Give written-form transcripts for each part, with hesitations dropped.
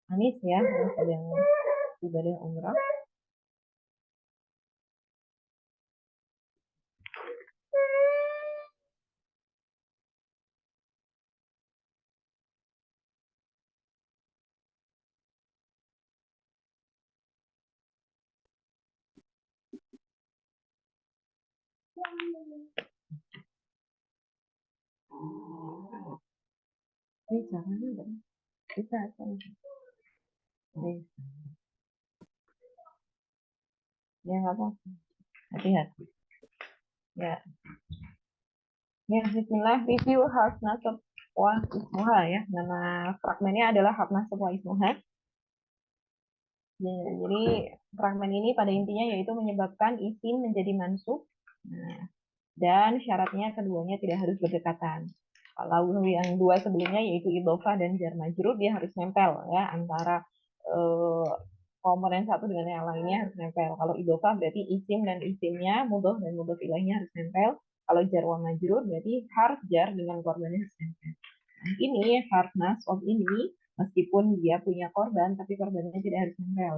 Anies ya yang sedang ibadah umrah. Ini caranya enggak? Bisa kan? Ya nggak apa-apa. Hati-hati. Ya, ya Bismillah review harf nasab wa ismuha ya. Nama fragmennya adalah harf nasab wa ismuha. Ya, jadi fragmen ini pada intinya yaitu menyebabkan isim menjadi mansub. Nah, dan syaratnya keduanya tidak harus berdekatan. Kalau yang dua sebelumnya yaitu idhofah dan jar majrur dia harus nempel ya antara eh, komponen satu dengan yang lainnya harus nempel. Kalau idhofah berarti isim dan isimnya, mudhof dan mudhof ilaihnya harus nempel. Kalau jar wa majrur berarti harf jar dengan korbannya harus nempel. Nah, ini harf nasab ini meskipun dia punya korban tapi korbannya tidak harus nempel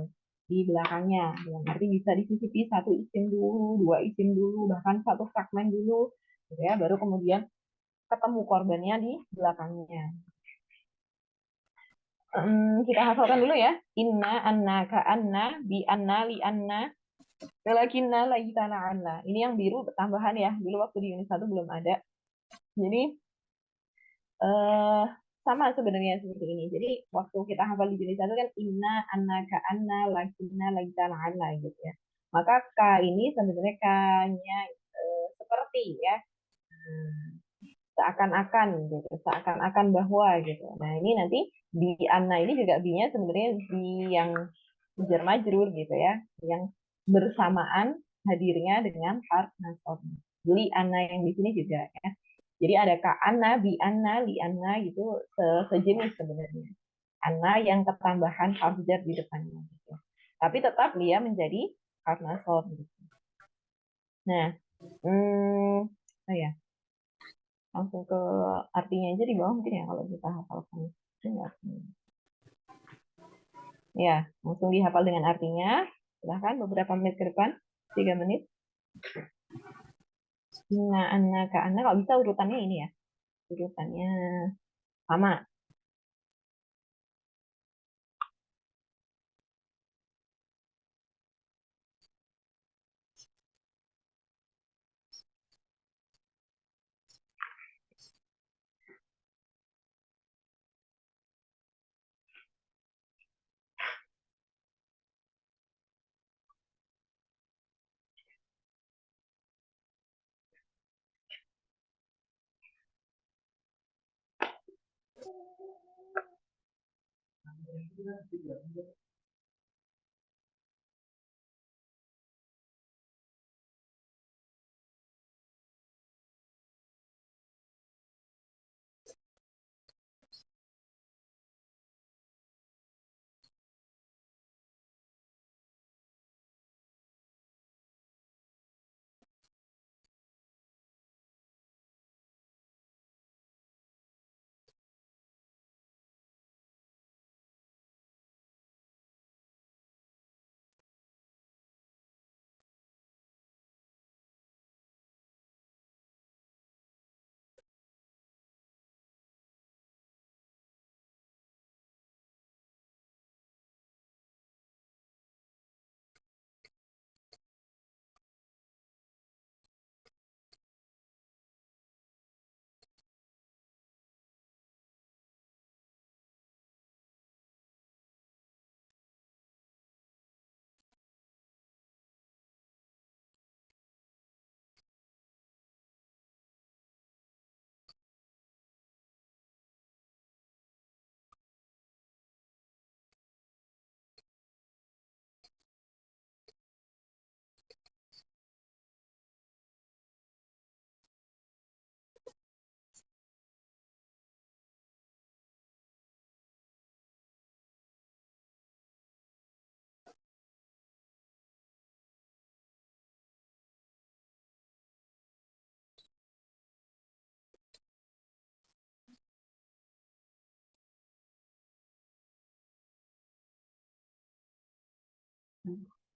di belakangnya. Dalam arti bisa disisipi satu isim dulu, dua isim dulu, bahkan satu fragmen dulu, gitu ya. Baru kemudian ketemu korbannya di belakangnya. Kita hafalkan dulu ya. Inna, anna, ka anna, bi anna, li anna, walakinna, laitana, anna. Ini yang biru tambahan ya. Dulu waktu di unit 1 belum ada. Jadi eh sama sebenarnya seperti ini. Jadi waktu kita hafal di unit 1 kan inna, anna, ka anna, lakinna, laitana, anna gitu ya. Maka ka ini sebenarnya ka-nya seperti ya. Seakan-akan gitu, seakan-akan bahwa gitu. Nah ini nanti di Anna ini juga bi-nya sebenarnya bi yang jar majrur gitu ya, yang bersamaan hadirnya dengan harf nasab. Li Anna yang di sini juga ya. Jadi ada ka Anna, bi Anna, li Anna gitu sejenis sebenarnya. Anna yang ketambahan harf jar di depannya gitu. Tapi tetap dia menjadi harf nasab gitu. Nah, oh ya, langsung ke artinya aja di bawah mungkin ya kalau kita hafalkan. Ya, langsung dihafal dengan artinya. Silahkan beberapa menit ke depan, 3 menit. Nah, anak ke anak kalau bisa urutannya ini ya, urutannya sama.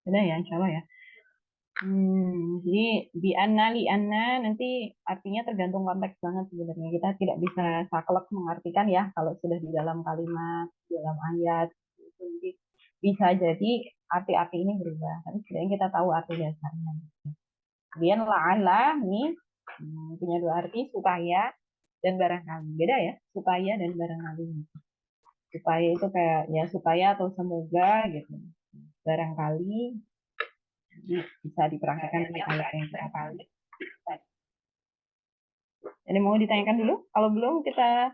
Beda ya, insya Allah ya. Jadi bi anna li anna nanti artinya tergantung konteks banget sebenarnya. Kita tidak bisa saklek mengartikan ya kalau sudah di dalam kalimat, di dalam ayat itu nanti bisa jadi arti-arti ini berubah. Tapi sebenarnya kita tahu arti dasarnya. Kemudian la'alla nih punya dua arti supaya dan barangkali. Beda ya, supaya dan barangkali. Supaya itu kayak ya supaya atau semoga gitu. Barangkali bisa diperangkatkan di ayat yang barangkali. Jadi mau ditanyakan dulu? Kalau belum kita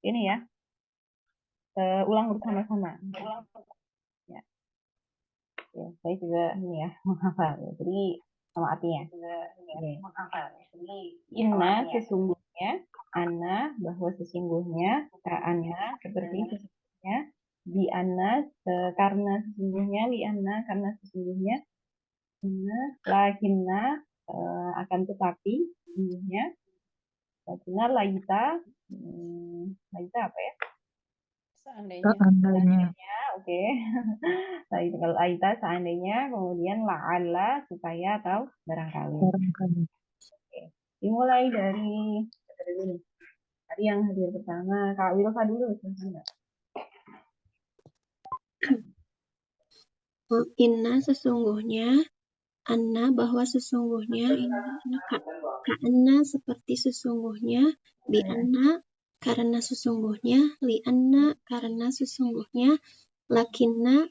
ini ya ulang bersama-sama. Ya, ya, saya juga ini ya menghafal. Jadi sama artinya. Inna sesungguhnya, ana bahwa sesungguhnya, ana seperti sesungguhnya, di ana karena sesungguhnya, li ana karena sesungguhnya, inna lakinna akan tetapi sesungguhnya, lakinna laita, laita apa ya? Seandainya. Oke. Laita kalau laita seandainya, kemudian la'alla supaya atau barangkali. Oke. Dimulai dari ini. Tadi yang hadir pertama, Kak Wilfa dulu, silahkan. Inna sesungguhnya, anna bahwa sesungguhnya, inna ka'anna seperti sesungguhnya, bi anna karena sesungguhnya, li anna karena sesungguhnya, lakinna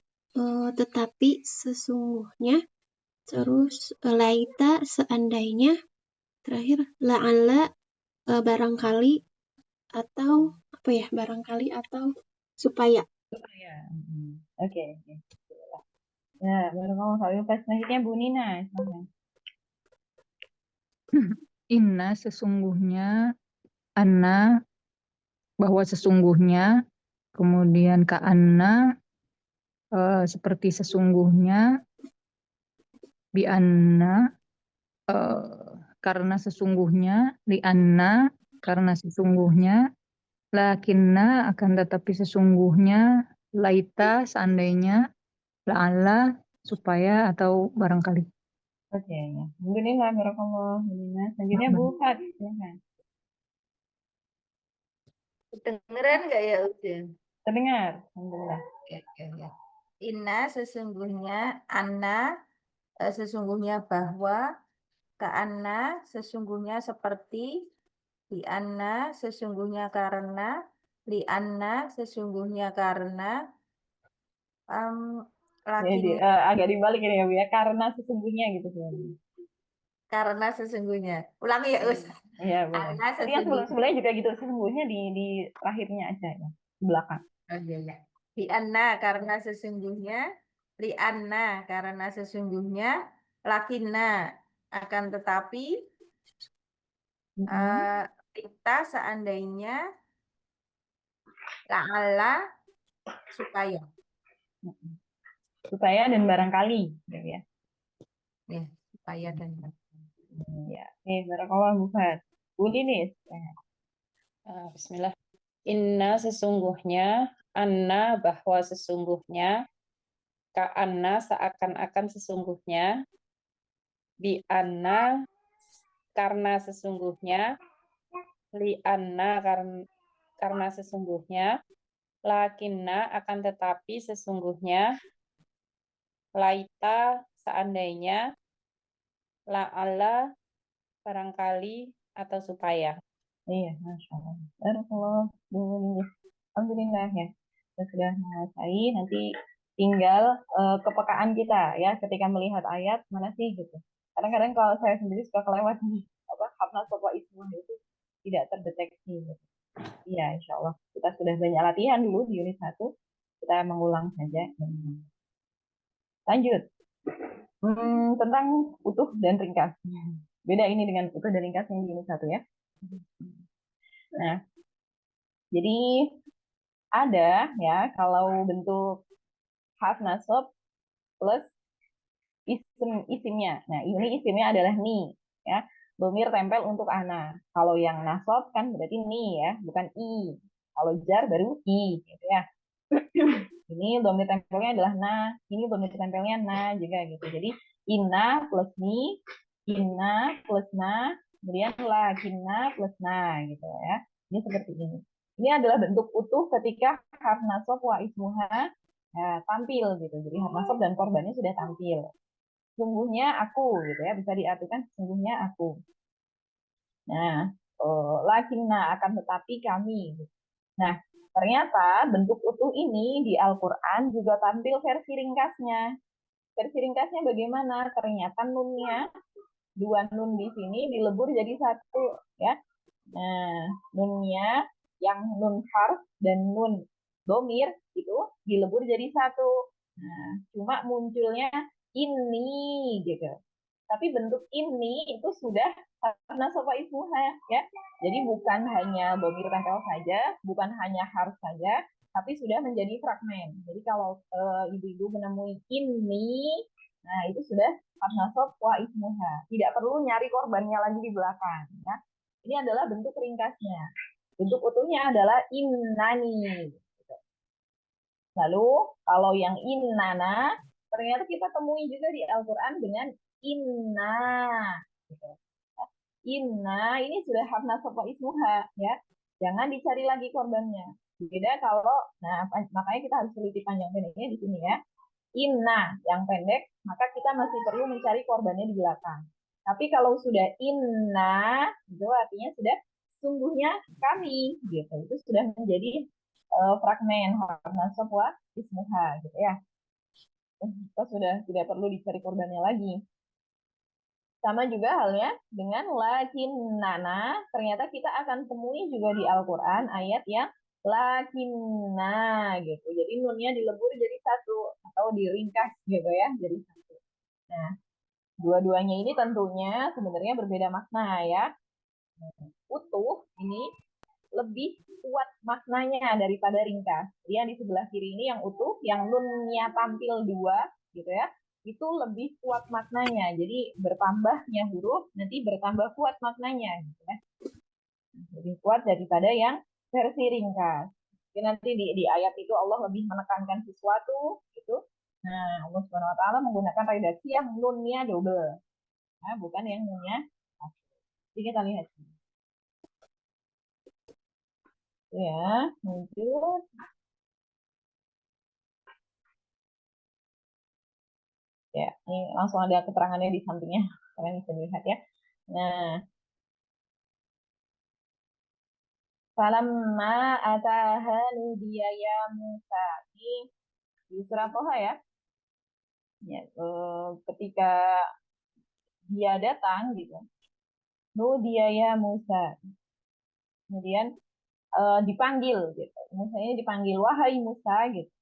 tetapi sesungguhnya, terus laita seandainya, terakhir la'alla barangkali atau apa ya, barangkali atau supaya. Ya. Oke. Nah, baru ngomong soal pas selanjutnya Bu Nina. Inna sesungguhnya, anna bahwa sesungguhnya, kemudian ka'anna seperti sesungguhnya, bi anna karena sesungguhnya, li anna karena sesungguhnya, lakinna akan tetapi sesungguhnya, laita seandainya, la'alla supaya atau barangkali. Oke, ya. Mungkin ini barakallah Bu Nina. Selanjutnya Bu Fat, silakan. Kedengeran nggak ya Udin? Terdengar, alhamdulillah. Ya. Inna sesungguhnya, anna sesungguhnya bahwa, ka'anna sesungguhnya seperti, di anna sesungguhnya karena, li anna sesungguhnya karena, Jadi lakin agak dibalik ini ya Bu ya, karena sesungguhnya gitu sebenarnya. karena sesungguhnya. Ulangi ya Ustaz. Iya boleh. Anna Tadi yang sesungguhnya. sebelumnya juga gitu, sesungguhnya di terakhirnya aja ya, di belakang. Oh iya ya. Di anna karena sesungguhnya, li anna karena sesungguhnya, lakinna akan tetapi, kita seandainya, la'alla supaya. Supaya dan barangkali gitu ya. Ya, supaya dan Ya. Barakallah Bu Fat. Bu Linis. Bismillah. Inna sesungguhnya, anna bahwa sesungguhnya, ka'anna seakan-akan sesungguhnya, bi anna karena sesungguhnya, li anna karena sesungguhnya, lakinna akan tetapi sesungguhnya, laita seandainya, la'alla barangkali atau supaya. Iya, Masya Allah. Barakallah Bu Linis. Alhamdulillah ya. Kita sudah menguasai, nanti tinggal kepekaan kita ya ketika melihat ayat mana sih gitu. Kadang-kadang kalau saya sendiri suka kelewat nih apa hafal sokwa ismah itu tidak terdeteksi gitu. Iya, insya Allah kita sudah banyak latihan dulu di unit 1. Kita mengulang saja. Lanjut. Tentang utuh dan ringkas. Beda ini dengan utuh dan ringkas yang di unit 1 ya. Nah, jadi ada ya kalau bentuk harf nasab plus isimnya. Nah, ini isimnya adalah ni ya. Domir tempel untuk ana. Kalau yang nasab kan berarti ni ya, bukan i. Kalau jar baru i gitu ya. Ini dhamir tempelnya adalah na, ini dhamir tempelnya na juga gitu. Jadi inna plus ni, inna plus na, kemudian lakinna plus na gitu ya. Ini seperti ini. Ini adalah bentuk utuh ketika harf nasab wa ismuha tampil gitu. Jadi harf nasab dan korbannya sudah tampil. Sungguhnya aku gitu ya, bisa diartikan sungguhnya aku. Nah, lakinna akan tetapi kami. Nah, ternyata bentuk utuh ini di Al-Quran juga tampil versi ringkasnya. Versi ringkasnya bagaimana? Ternyata nunnya, dua nun di sini dilebur jadi satu. Ya. Nah, nunnya yang nun harf dan nun domir itu dilebur jadi satu. Nah, cuma munculnya ini gitu. Tapi bentuk ini itu sudah karena sofa ismuha ya. Jadi bukan hanya domir tempel saja, bukan hanya harus saja, tapi sudah menjadi fragmen. Jadi kalau ibu-ibu menemui ini, nah itu sudah karena sofa ismuha. Tidak perlu nyari korbannya lagi di belakang. Ya. Ini adalah bentuk ringkasnya. Bentuk utuhnya adalah innani. Lalu kalau yang innana, ternyata kita temui juga di Al-Quran dengan inna. Gitu. Inna ini sudah harf nasab wa ismuha ya. Jangan dicari lagi korbannya. Beda kalau, nah makanya kita harus teliti panjang pendeknya di sini ya. Inna yang pendek, maka kita masih perlu mencari korbannya di belakang. Tapi kalau sudah inna, itu artinya sudah sungguhnya kami, gitu. Itu sudah menjadi fragmen harf nasab wa ismuha, gitu ya. Kita sudah tidak perlu dicari korbannya lagi. Sama juga halnya dengan lakinnana, ternyata kita akan temui juga di Al-Quran ayat yang lakinna gitu. Jadi nunnya dilebur jadi satu atau diringkas gitu ya, jadi satu. Nah, dua-duanya ini tentunya sebenarnya berbeda makna ya. Utuh ini lebih kuat maknanya daripada ringkas. Jadi yang di sebelah kiri ini yang utuh, yang nunnya tampil dua gitu ya, itu lebih kuat maknanya. Jadi bertambahnya huruf nanti bertambah kuat maknanya gitu ya. Lebih kuat daripada yang versi ringkas. Jadi nanti di ayat itu Allah lebih menekankan sesuatu gitu. Nah, Allah Subhanahu wa taala menggunakan redaksi yang nunnya double. Nah, bukan yang nunnya satu. Jadi kita lihat ya, muncul. Ya, ini langsung ada keterangannya di sampingnya. Kalian bisa lihat ya. Nah, falamma ataha nudiya ya Musa. Ini di surah Toha ya. Ya, ketika dia datang gitu. Nudiya ya Musa. Kemudian dipanggil gitu. Musa ini dipanggil wahai Musa gitu.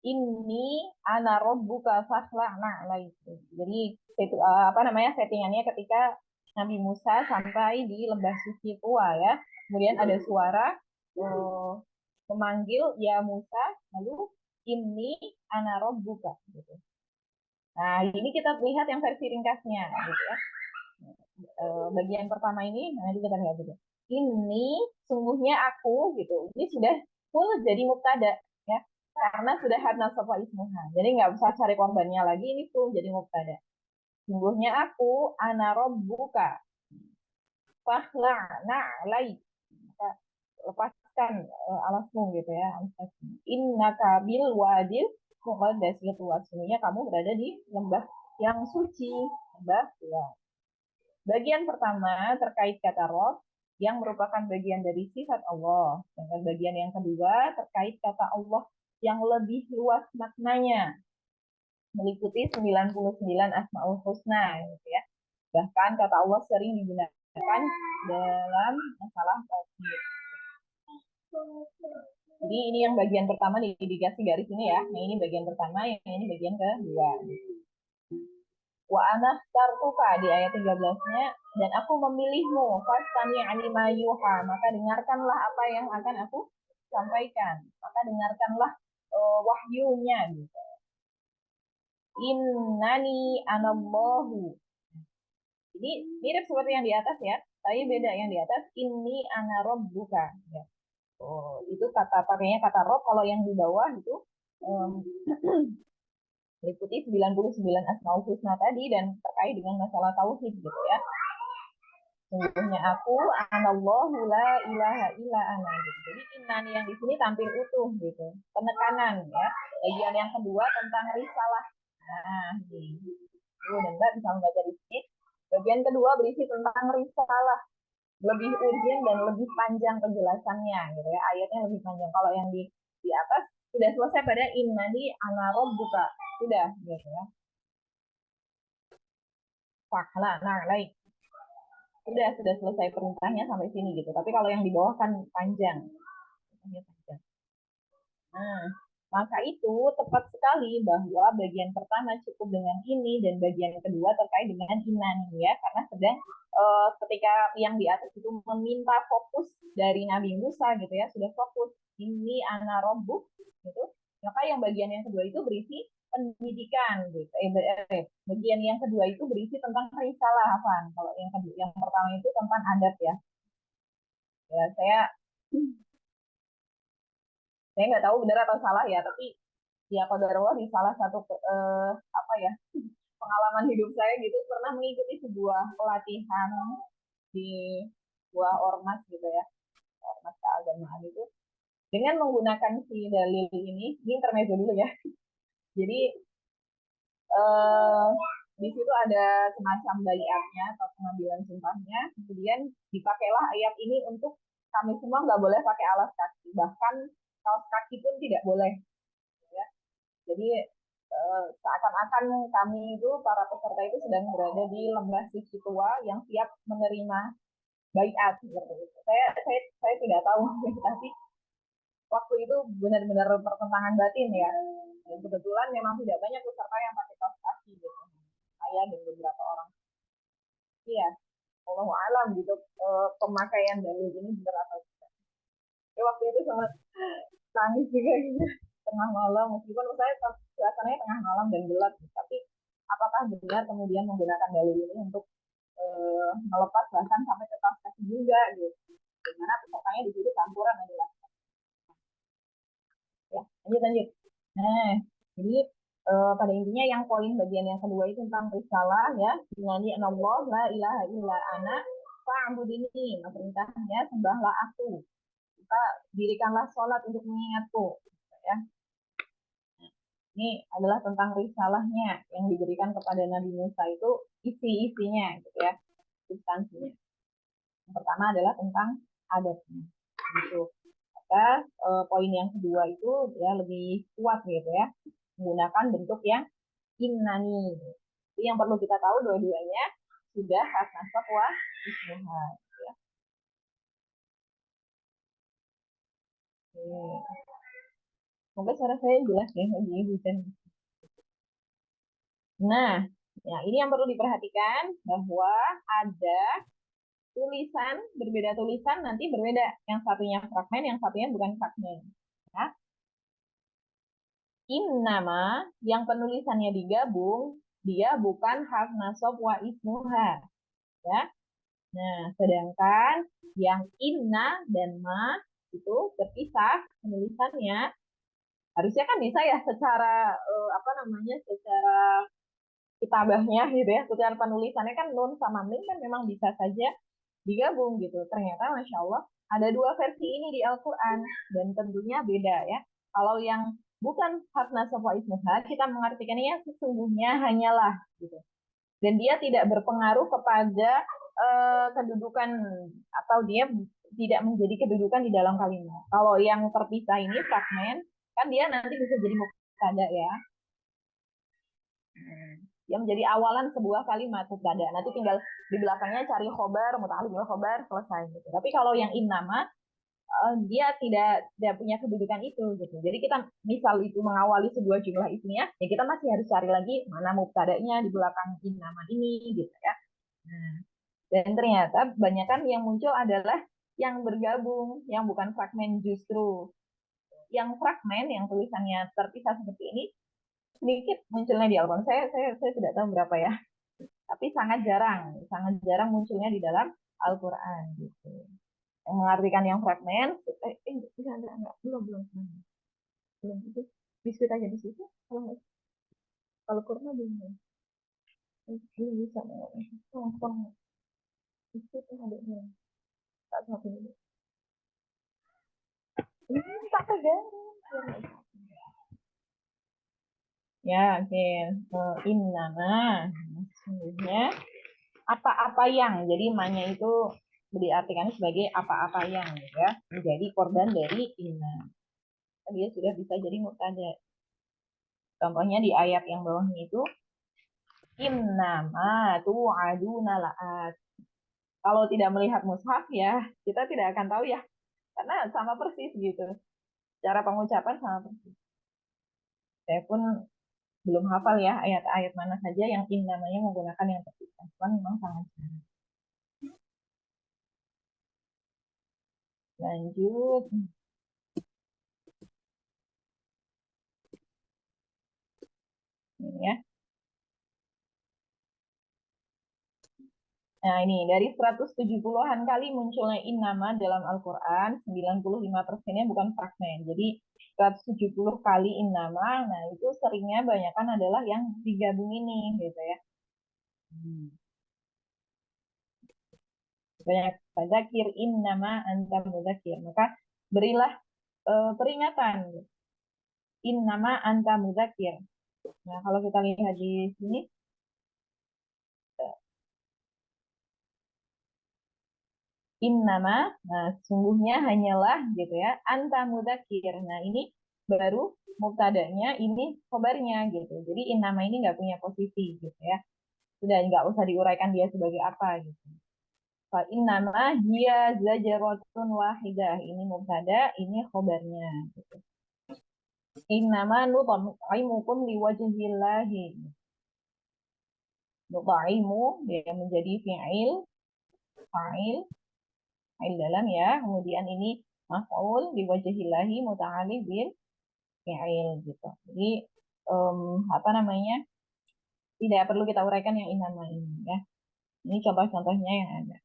Ini ana rabbuka fakhla'na alaihi. Jadi itu apa namanya settingannya ketika Nabi Musa sampai di lembah suci tua ya. Kemudian ada suara memanggil ya Musa, lalu ini ana rabbuka gitu. Nah, ini kita lihat yang versi ringkasnya gitu ya. Bagian pertama ini nanti kita lihat juga. Ini sungguhnya aku gitu. Ini sudah full jadi mubtada ya. Karena sudah harf nasab wa ismuha. Jadi nggak usah cari korbannya lagi, ini full jadi mubtada. Sungguhnya aku ana rabbuka. Fakhla'na alaik. Lepaskan alasmu gitu ya. Innaka bil wadil muqaddas gitu. Sesungguhnya kamu berada di lembah yang suci, lembah tua. Bagian pertama terkait kata rob yang merupakan bagian dari sifat Allah. Dan bagian yang kedua terkait kata Allah yang lebih luas maknanya. Meliputi 99 Asmaul Husna gitu ya. Bahkan kata Allah sering digunakan dalam masalah tauhid. Jadi ini yang bagian pertama dikasih garis ini ya. Nah, ini bagian pertama, yang ini bagian kedua. Wa ana tartuka di ayat 13-nya dan aku memilihmu fastami alima yuha, maka dengarkanlah apa yang akan aku sampaikan, maka dengarkanlah wahyunya gitu. Innani anallahu. Jadi mirip seperti yang di atas ya, tapi beda. Yang di atas ini ana rabbuka ya. Oh, itu pakainya kata Rob. Kalau yang di bawah itu meliputi 99 Asmaul Husna tadi dan terkait dengan masalah tauhid gitu ya. Sungguhnya aku, anallahu la ilaha illa ana gitu. Jadi innani yang di sini tampil utuh gitu. Penekanan ya. Bagian yang kedua tentang risalah. Nah, ini. Dan Mbak bisa membaca di sini. Bagian kedua berisi tentang risalah. Lebih urgent dan lebih panjang penjelasannya gitu ya. Ayatnya lebih panjang. Kalau yang di atas sudah selesai pada innani ana rabbuka. Sudah gitu ya. Nah, baik. Sudah selesai perintahnya sampai sini gitu. Tapi kalau yang di bawah kan panjang. Nah, maka itu tepat sekali bahwa bagian pertama cukup dengan ini dan bagian kedua terkait dengan inani ya, karena sedang ketika yang di atas itu meminta fokus dari Nabi Musa gitu ya, sudah fokus ini ana robbuk gitu, maka yang bagian yang kedua itu berisi pendidikan gitu. Bagian yang kedua itu berisi tentang risalah Hafan. Kalau yang kedua, yang pertama itu tentang adab ya. Ya, saya nggak tahu benar atau salah ya, tapi ya qadarullah di salah satu apa ya, pengalaman hidup saya gitu, pernah mengikuti sebuah pelatihan di sebuah ormas gitu ya, ormas keagamaan itu, dengan menggunakan si dalil ini intermezzo dulu ya. Jadi eh, di situ ada semacam baiatnya atau pengambilan sumpahnya, kemudian dipakailah ayat ini untuk kami semua nggak boleh pakai alas kaki, bahkan kaos kaki pun tidak boleh. Ya. Jadi seakan-akan kami itu para peserta itu sedang berada di lembah suci tua yang siap menerima baiat seperti itu. Saya tidak tahu, tapi waktu itu benar-benar pertentangan batin ya. Dan kebetulan memang tidak banyak peserta yang pakai kaos kaki gitu. Saya dan beberapa orang. Iya, Allah alam gitu pemakaian dalil ini benar atau tidak. Ya, waktu itu sangat nangis juga gitu tengah malam, meskipun saya suasananya tengah malam dan gelap, tapi apakah benar kemudian menggunakan dalil ini untuk melepas bahkan sampai ke kaos kaki juga gitu, dimana pesertanya di situ campuran adalah ya. Lanjut. Nah, jadi pada intinya yang poin bagian yang kedua itu tentang risalah ya, dinani Allah la ilaha illa ana fa'budini, perintahnya sembahlah aku, kita dirikanlah sholat untuk mengingatku ya. Ini adalah tentang risalahnya yang diberikan kepada Nabi Musa, itu isi-isinya gitu ya, substansinya. Yang pertama adalah tentang adatnya gitu. Maka poin yang kedua itu ya lebih kuat gitu ya, menggunakan bentuk yang innani. Itu yang perlu kita tahu, dua-duanya sudah has nasab wa ismuha gitu ya. Semoga suara saya jelas ya, lagi hujan. Nah, ya ini yang perlu diperhatikan, bahwa ada tulisan, berbeda tulisan nanti berbeda. Yang satunya fragmen, yang satunya bukan fragmen. Ya. Nama yang penulisannya digabung, dia bukan harf nasab wa ismuha. Ya. Nah, sedangkan yang inna dan ma itu terpisah penulisannya. Harusnya kan bisa ya secara apa namanya, secara kitabahnya gitu ya, secara penulisannya kan nun sama mim kan memang bisa saja digabung gitu. Ternyata Masya Allah ada dua versi ini di Al-Quran dan tentunya beda ya. Kalau yang bukan harf nasab wa ismuha, kita mengartikannya sesungguhnya hanyalah gitu. Dan dia tidak berpengaruh kepada kedudukan, atau dia tidak menjadi kedudukan di dalam kalimat. Kalau yang terpisah ini fragmen, kan dia nanti bisa jadi mubtada ya. Yang menjadi awalan sebuah kalimat mubtada. Nanti tinggal di belakangnya cari khobar, muta'alliq bil khobar, selesai gitu. Tapi kalau yang innama dia tidak punya kedudukan itu gitu. Jadi kita misal itu mengawali sebuah jumlah ismiyah, ya kita masih harus cari lagi mana mubtada'nya di belakang innama ini gitu ya. Nah, dan ternyata kebanyakan yang muncul adalah yang bergabung, yang bukan fragmen justru. Yang fragmen, yang tulisannya terpisah seperti ini, sedikit munculnya di Al-Quran. Saya tidak tahu berapa ya, tapi sangat jarang munculnya di dalam Al-Quran gitu. mengartikan yang fragmen. Enggak, belum itu biskuit aja di situ. Kalau kurma belum bisa. Tolong biskuit adiknya tak satu dulu. Ini tak pegang. Ya, oke. Innama, sesungguhnya apa-apa yang. Jadi manya itu diartikan sebagai apa-apa yang, gitu ya. Menjadi korban dari inna. Dia sudah bisa jadi mubtada. Contohnya di ayat yang bawahnya itu innama tu'aduna la'at. Kalau tidak melihat mushaf ya, kita tidak akan tahu ya. Karena sama persis gitu. Cara pengucapan sama persis. Saya pun belum hafal ya ayat-ayat mana saja yang namanya menggunakan yang terpisah. Cuman memang sangat jarang. Lanjut. Ini ya. Nah, ini dari 170-an kali munculnya innama dalam Al-Qur'an, 95%-nya bukan fragmen. Jadi 170 kali innama, nah itu seringnya banyakan adalah yang digabung ini gitu ya. Banyak fadzakir innama anta mudzakir. Maka berilah peringatan. Innama anta mudzakir. Nah, kalau kita lihat di sini innama, nah sungguhnya hanyalah gitu ya, anta mudzakir. Nah, ini baru mubtadanya, ini khobarnya gitu. Jadi innama ini nggak punya posisi gitu ya. Sudah nggak usah diuraikan dia sebagai apa gitu. Fa innama hiya zajaratun wahidah. Ini mubtada, ini khobarnya gitu. Innama nut'imukum liwajhillahi. Nut'imu dia menjadi fa'il dalam ya. Kemudian ini maf'ul liwajhillahi muta'alliq bil fi'il gitu. Jadi apa namanya? Tidak perlu kita uraikan yang innama ini ya. Ini contoh-contohnya yang ada.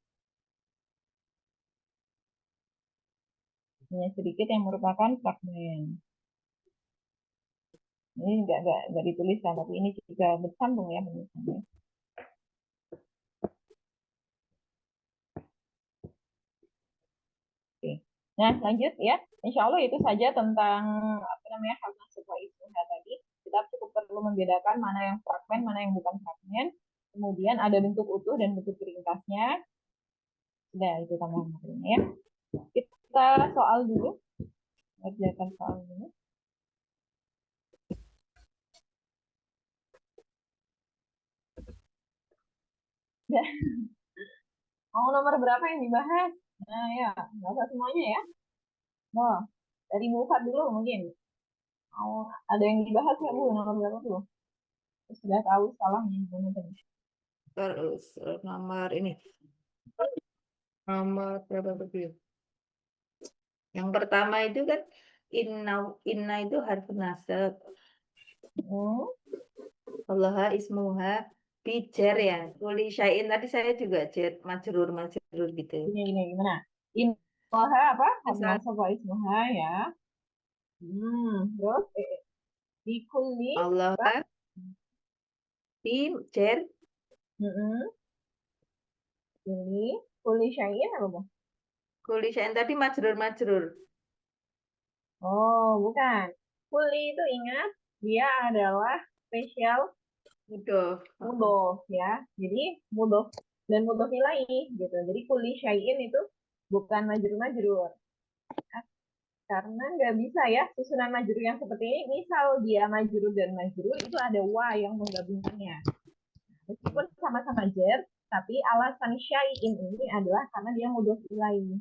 Hanya sedikit yang merupakan fragmen. Ini nggak dituliskan, tapi ini juga bersambung ya penulisannya. Oke. Nah, lanjut ya. Insya Allah itu saja tentang apa namanya hal nasab ismuha tadi. Kita cukup perlu membedakan mana yang fragmen, mana yang bukan fragmen. Kemudian ada bentuk utuh dan bentuk ringkasnya. Sudah itu tambahan materinya ya. Kita soal dulu. Kerjakan soal dulu. Ya. Mau nomor berapa yang dibahas? Nah ya, nggak usah semuanya ya. Mau dari Mufat dulu mungkin. Mau ada yang dibahas ya Bu? Nomor berapa dulu? Sudah tahu salahnya gimana tadi? Terus nomor ini. Nomor berapa tadi? Yang pertama itu kan inna itu harfu nasab. Allah ismuha bijar ya. Kuli syai'in tadi saya juga jar majrur gitu. Ini gimana? Innaha apa? Misal Nasab wa ismuha ya. Terus di kulli Allah apa? bi jar Kulli syai'in apa Bu? kuli syai'in tadi majrur. Oh, bukan. Kulli itu ingat dia adalah spesial Mudof. mudhof ya. Jadi mudhof dan mudhof ilaih gitu. Jadi kulli syai'in itu bukan majrur. Karena nggak bisa ya susunan majrur yang seperti ini. Misal dia majrur dan majrur itu ada wa yang menggabungkannya. Meskipun sama-sama jar, tapi alasan syai'in ini adalah karena dia mudhof ilaih.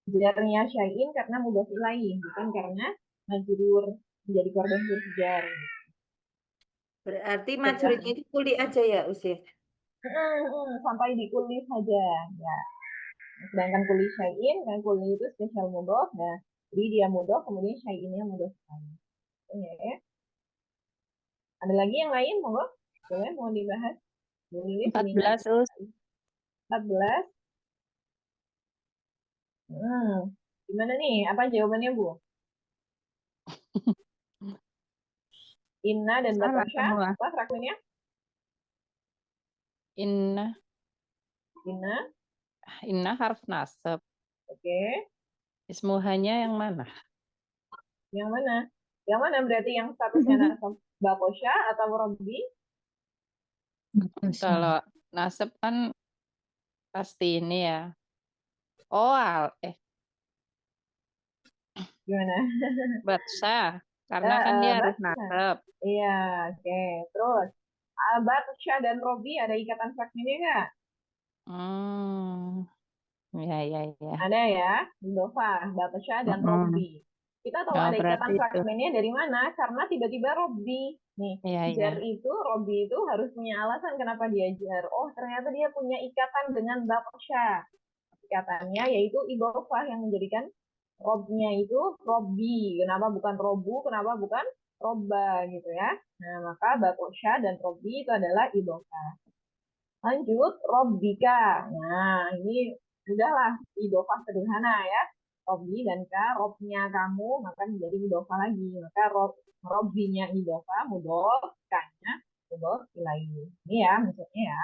Jarnya syai'in karena mudhof ilaih, bukan karena majrur menjadi korban huruf jar. Berarti majrurnya itu kuli aja ya Usia. Sampai di kulli saja ya. Sedangkan kulli syai'in dan kulli itu spesial mudhof. Nah, jadi dia mudhof kemudian syai'innya mudhof ya. Ada lagi yang lain monggo? Boleh mau dibahas? Boleh 14 Us. 14. Gimana nih? Apa jawabannya, Bu? Inna dan Salah Batosha, semua. apa fragmennya? Inna, Inna, harf nasab. oke. Ismuhanya yang mana? Yang mana? Yang mana berarti yang statusnya nasab? Batosha atau Robbi? Kalau nasab kan pasti ini ya. Oh, Gimana? Batsa. Karena kan dia harus Batosha. nasab. Iya, oke. Terus, Batosha dan Robbi ada ikatan fragmennya nggak? Ya. Ada ya, Indofah, Batosha dan Robbi. Kita tahu Oh, ada ikatan berarti itu. fragmennya dari mana? Karena tiba-tiba Robbi. Nih, Iya. jar itu, Robbi itu harus punya alasan kenapa dia jar. Oh, ternyata dia punya ikatan dengan Batosha. Ikatannya yaitu idofah yang menjadikan robnya itu Robbi. Kenapa bukan Robu? Kenapa bukan Robba gitu ya? Nah, maka Batosha dan Robbi itu adalah idofah. Lanjut, Robbika. Nah, ini udahlah idofah sederhana ya. Robbi dan Ka, Robnya kamu, maka menjadi idofah lagi. Maka Robbinya idofah, mudof, Ka-nya mudof ilaih. Ini ya maksudnya ya.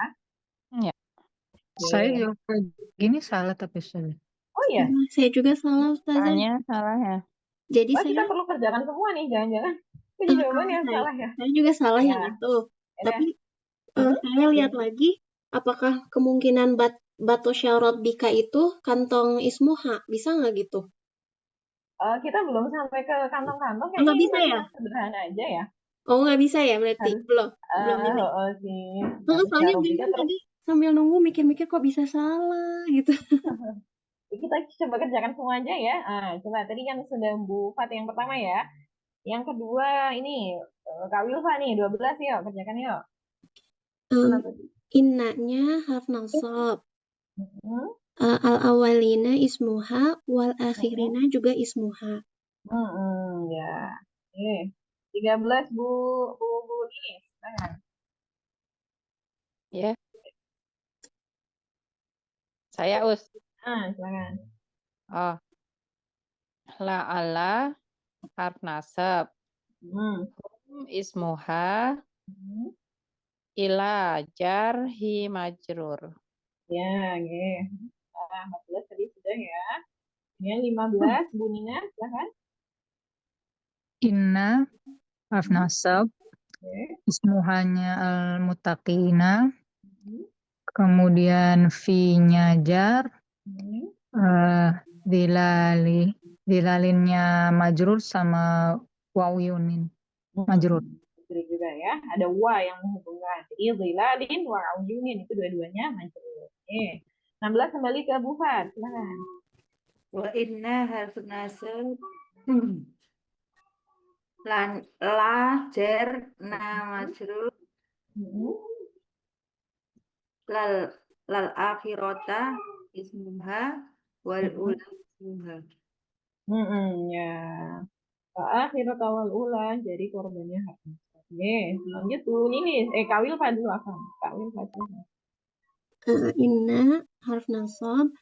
Ya. Saya Oke. jawab kayak gini salah tapi saya. Oh iya, Saya juga salah, Ustazah. Tanya salah ya. Jadi wah kita saya perlu kerjakan semua nih, jangan-jangan. Jadi jawabannya yang salah ya. saya juga salah Ya. yang itu. Ya deh. Tapi saya lihat lagi, apakah kemungkinan Batosha Robbika itu kantong Ismuha? Bisa nggak gitu? Kita belum sampai ke kantong-kantong, Oh, nggak kayaknya ini bisa masih ya? yang sederhana aja ya. Oh, nggak bisa ya berarti? Harus, Belum ini. sih. Soalnya Robika bingung terus tadi sambil nunggu mikir-mikir kok bisa salah gitu. kita coba kerjakan semua aja ya. Coba tadi kan sudah Bu Fat yang pertama ya. Yang kedua ini Kak Wilfa nih 12 yuk, kerjakan yuk. Innanya harf nasab. Hmm. Al-awalina ismuha, wal akhirina juga ismuha. Ya. Oke. 13 Bu nih. Ya. Saya Silakan. Oh. La'ala harf nasab. Ismuha ila jar hi majrur. Ya, oke. 14 tadi sudah ya. Ini 15 Bu Nina, silakan. Inna harf nasab. Ismuhanya al-muttaqina. Kemudian fi-nya jar. Dilalinnya majrur sama waw yunin. Majrur. Majrur juga ya. Ada wa yang menghubungkan. Jadi zilalin wa uyunin itu dua-duanya majrur. Oke. 16 kembali ke Bu Fat, silakan. Wa inna harf nasab la jar na majrur lal akhirata ismuha wal ula ismuha. Ya. Akhirat awal ula jadi korbannya hak. Oke, lanjut Bu Ninis. Kawil Fat dulu akan. Kawil Fat. Inna harf nasab.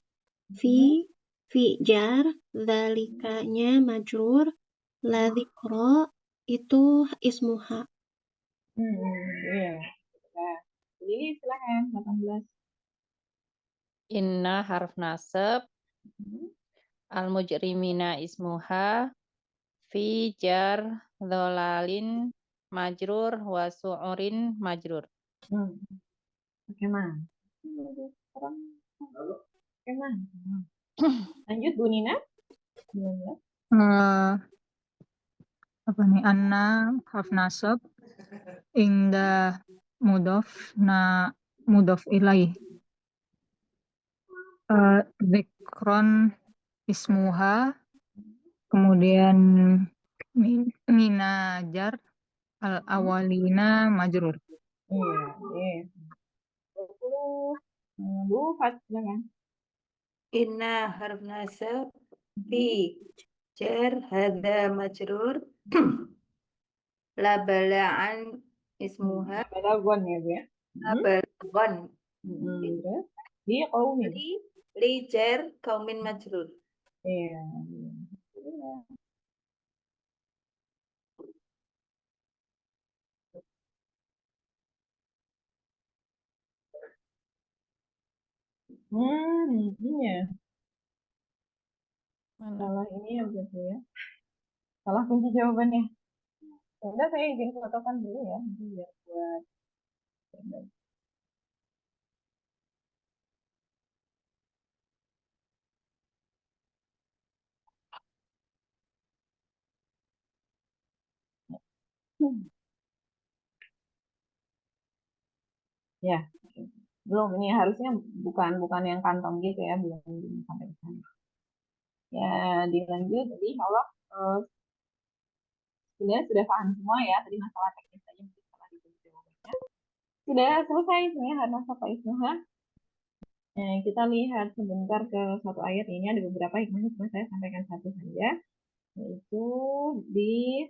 Fi jar, zalikanya majrur, la dzikra itu ismuha. Iya. Nah, ini silakan 18. Inna harf nasab. Al-mujrimina ismuha fi jar dholalin majrur wa su'urin majrur. Bagaimana? Lanjut Bu Nina. 19. Apa nih? Anna harf nasab. Indah mudof ilaih. Dzikron ismuha. Kemudian mina jar al-awalina majrur. Iya. 20. Bu Fat, silakan. Inna harf nasab fi jar hadza majrur la bala'an ismuha Balagon ya Bu ya. la balagon Di qaumin. li jar kaumin majrur. Iya. Iya. Iya. Mana? Salah ini ya berarti ya. Salah kunci jawabannya. Ya udah saya izin fotokan dulu ya. Nanti biar buat. Ya, belum ini harusnya bukan bukan yang kantong gitu ya, belum sampai ke sana. Ya, dilanjut. Jadi Allah sebenarnya sudah paham semua ya. Tadi masalah teknis saja mungkin setelah dijawab jawabannya. Sudah selesai sebenarnya karena Safa Isnuha. Kita lihat sebentar ke satu ayat ini ada beberapa hikmahnya, cuma saya sampaikan satu saja, yaitu di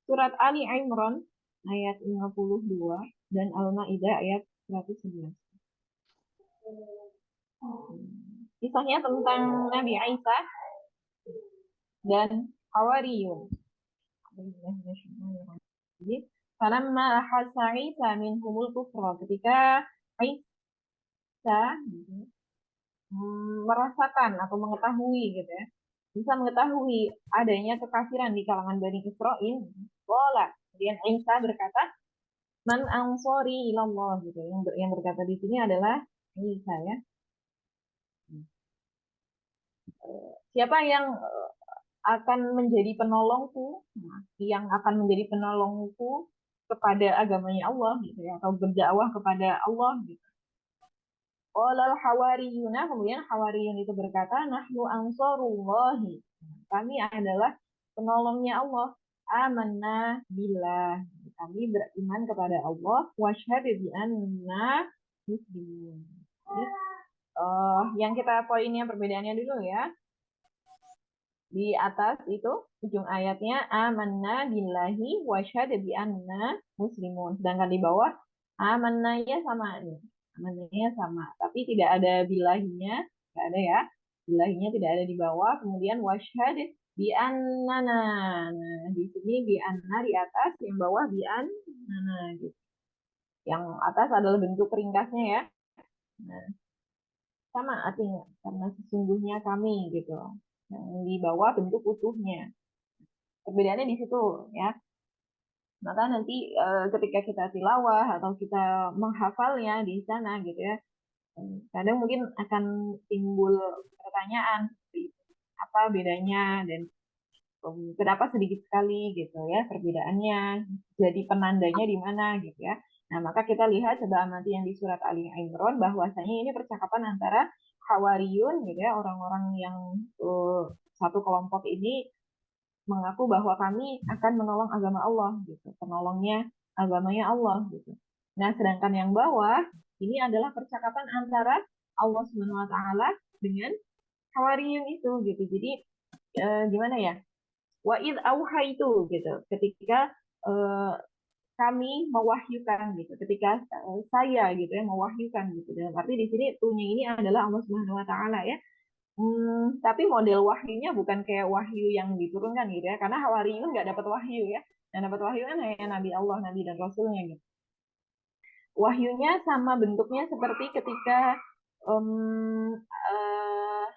surat Ali Imran ayat 52 dan Al-Maidah ayat 111. Kisahnya tentang Nabi Isa dan Hawariyun. Jadi, falamma ahassa Isa minhumul kufra, ketika Isa merasakan atau mengetahui gitu ya, bisa mengetahui adanya kekafiran di kalangan Bani Israil, bola. Kemudian Isa berkata, man ansori ilallah gitu. Yang berkata di sini adalah Isa ya. Siapa yang akan menjadi penolongku, yang akan menjadi penolongku kepada agamanya Allah gitu ya, atau berdakwah kepada Allah gitu. Qolal hawariyuna, kemudian hawariyun itu berkata, nahnu ansarullahi. Kami adalah penolongnya Allah. Amanna billah. Kami beriman kepada Allah. Wasyhadu bi anna muslimun. Jadi, yang kita poinnya perbedaannya dulu ya. Di atas itu ujung ayatnya amanna billahi wasyhadu bi anna muslimun. Sedangkan di bawah amanna ya sama nih. Amannya sama, tapi tidak ada billahinya, tidak ada ya. Billahinya tidak ada di bawah, kemudian wasyhadu bi annana. Nah, di sini bi anna di atas, yang bawah bi annana gitu. Yang atas adalah bentuk ringkasnya ya. Nah, sama artinya karena sesungguhnya kami gitu. Yang di bawah bentuk utuhnya. Perbedaannya di situ ya. Maka nanti ketika kita tilawah atau kita menghafalnya di sana gitu ya, kadang mungkin akan timbul pertanyaan apa bedanya dan kenapa sedikit sekali gitu ya perbedaannya, jadi penandanya di mana gitu ya. Nah, maka kita lihat coba amati yang di surat Ali Imran bahwasanya ini percakapan antara Hawariyun gitu ya, orang-orang yang satu kelompok ini mengaku bahwa kami akan menolong agama Allah gitu, penolongnya agamanya Allah gitu. Nah, sedangkan yang bawah ini adalah percakapan antara Allah Subhanahu wa taala dengan Hawariyun itu gitu. Jadi gimana ya? Wa id auhaitu gitu. Ketika eh, kami mewahyukan gitu. Ketika saya gitu ya mewahyukan gitu. Dalam arti di sini tunya ini adalah Allah Subhanahu wa taala ya. Tapi model wahyunya bukan kayak wahyu yang diturunkan gitu ya, karena Hawariyun nggak dapat wahyu ya. Yang dapat wahyu kan hanya Nabi Allah, Nabi dan Rasulnya gitu. Wahyunya sama bentuknya seperti ketika um, uh,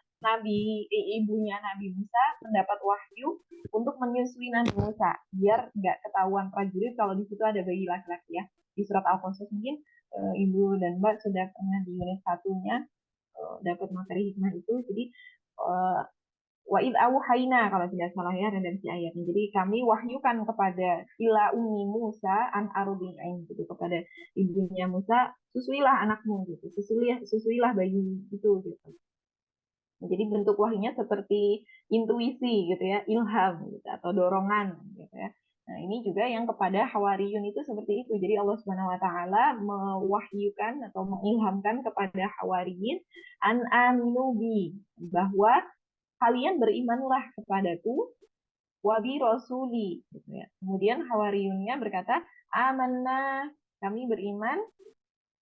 ibunya Nabi Musa mendapat wahyu untuk menyusui Nabi Musa, biar nggak ketahuan prajurit kalau di situ ada bayi laki-laki ya. Di surat Al-Qasas mungkin ibu dan mbak sudah pernah di unit satunya dapat materi hikmah itu. Jadi uh, wa id auhayna kalau tidak salah ya redaksi ayatnya. Jadi kami wahyukan kepada ila ummi Musa an ardi'in gitu, kepada ibunya Musa, susuilah anakmu gitu. Susuilah bayi itu gitu. Jadi bentuk wahyunya seperti intuisi gitu ya, ilham gitu atau dorongan gitu ya. Nah, ini juga yang kepada Hawariyun itu seperti itu. Jadi Allah Subhanahu wa taala mewahyukan atau mengilhamkan kepada Hawariyun an aminu bi, bahwa kalian berimanlah kepadaku wabi rasuli gitu ya. Kemudian Hawariyunnya berkata, amanna, kami beriman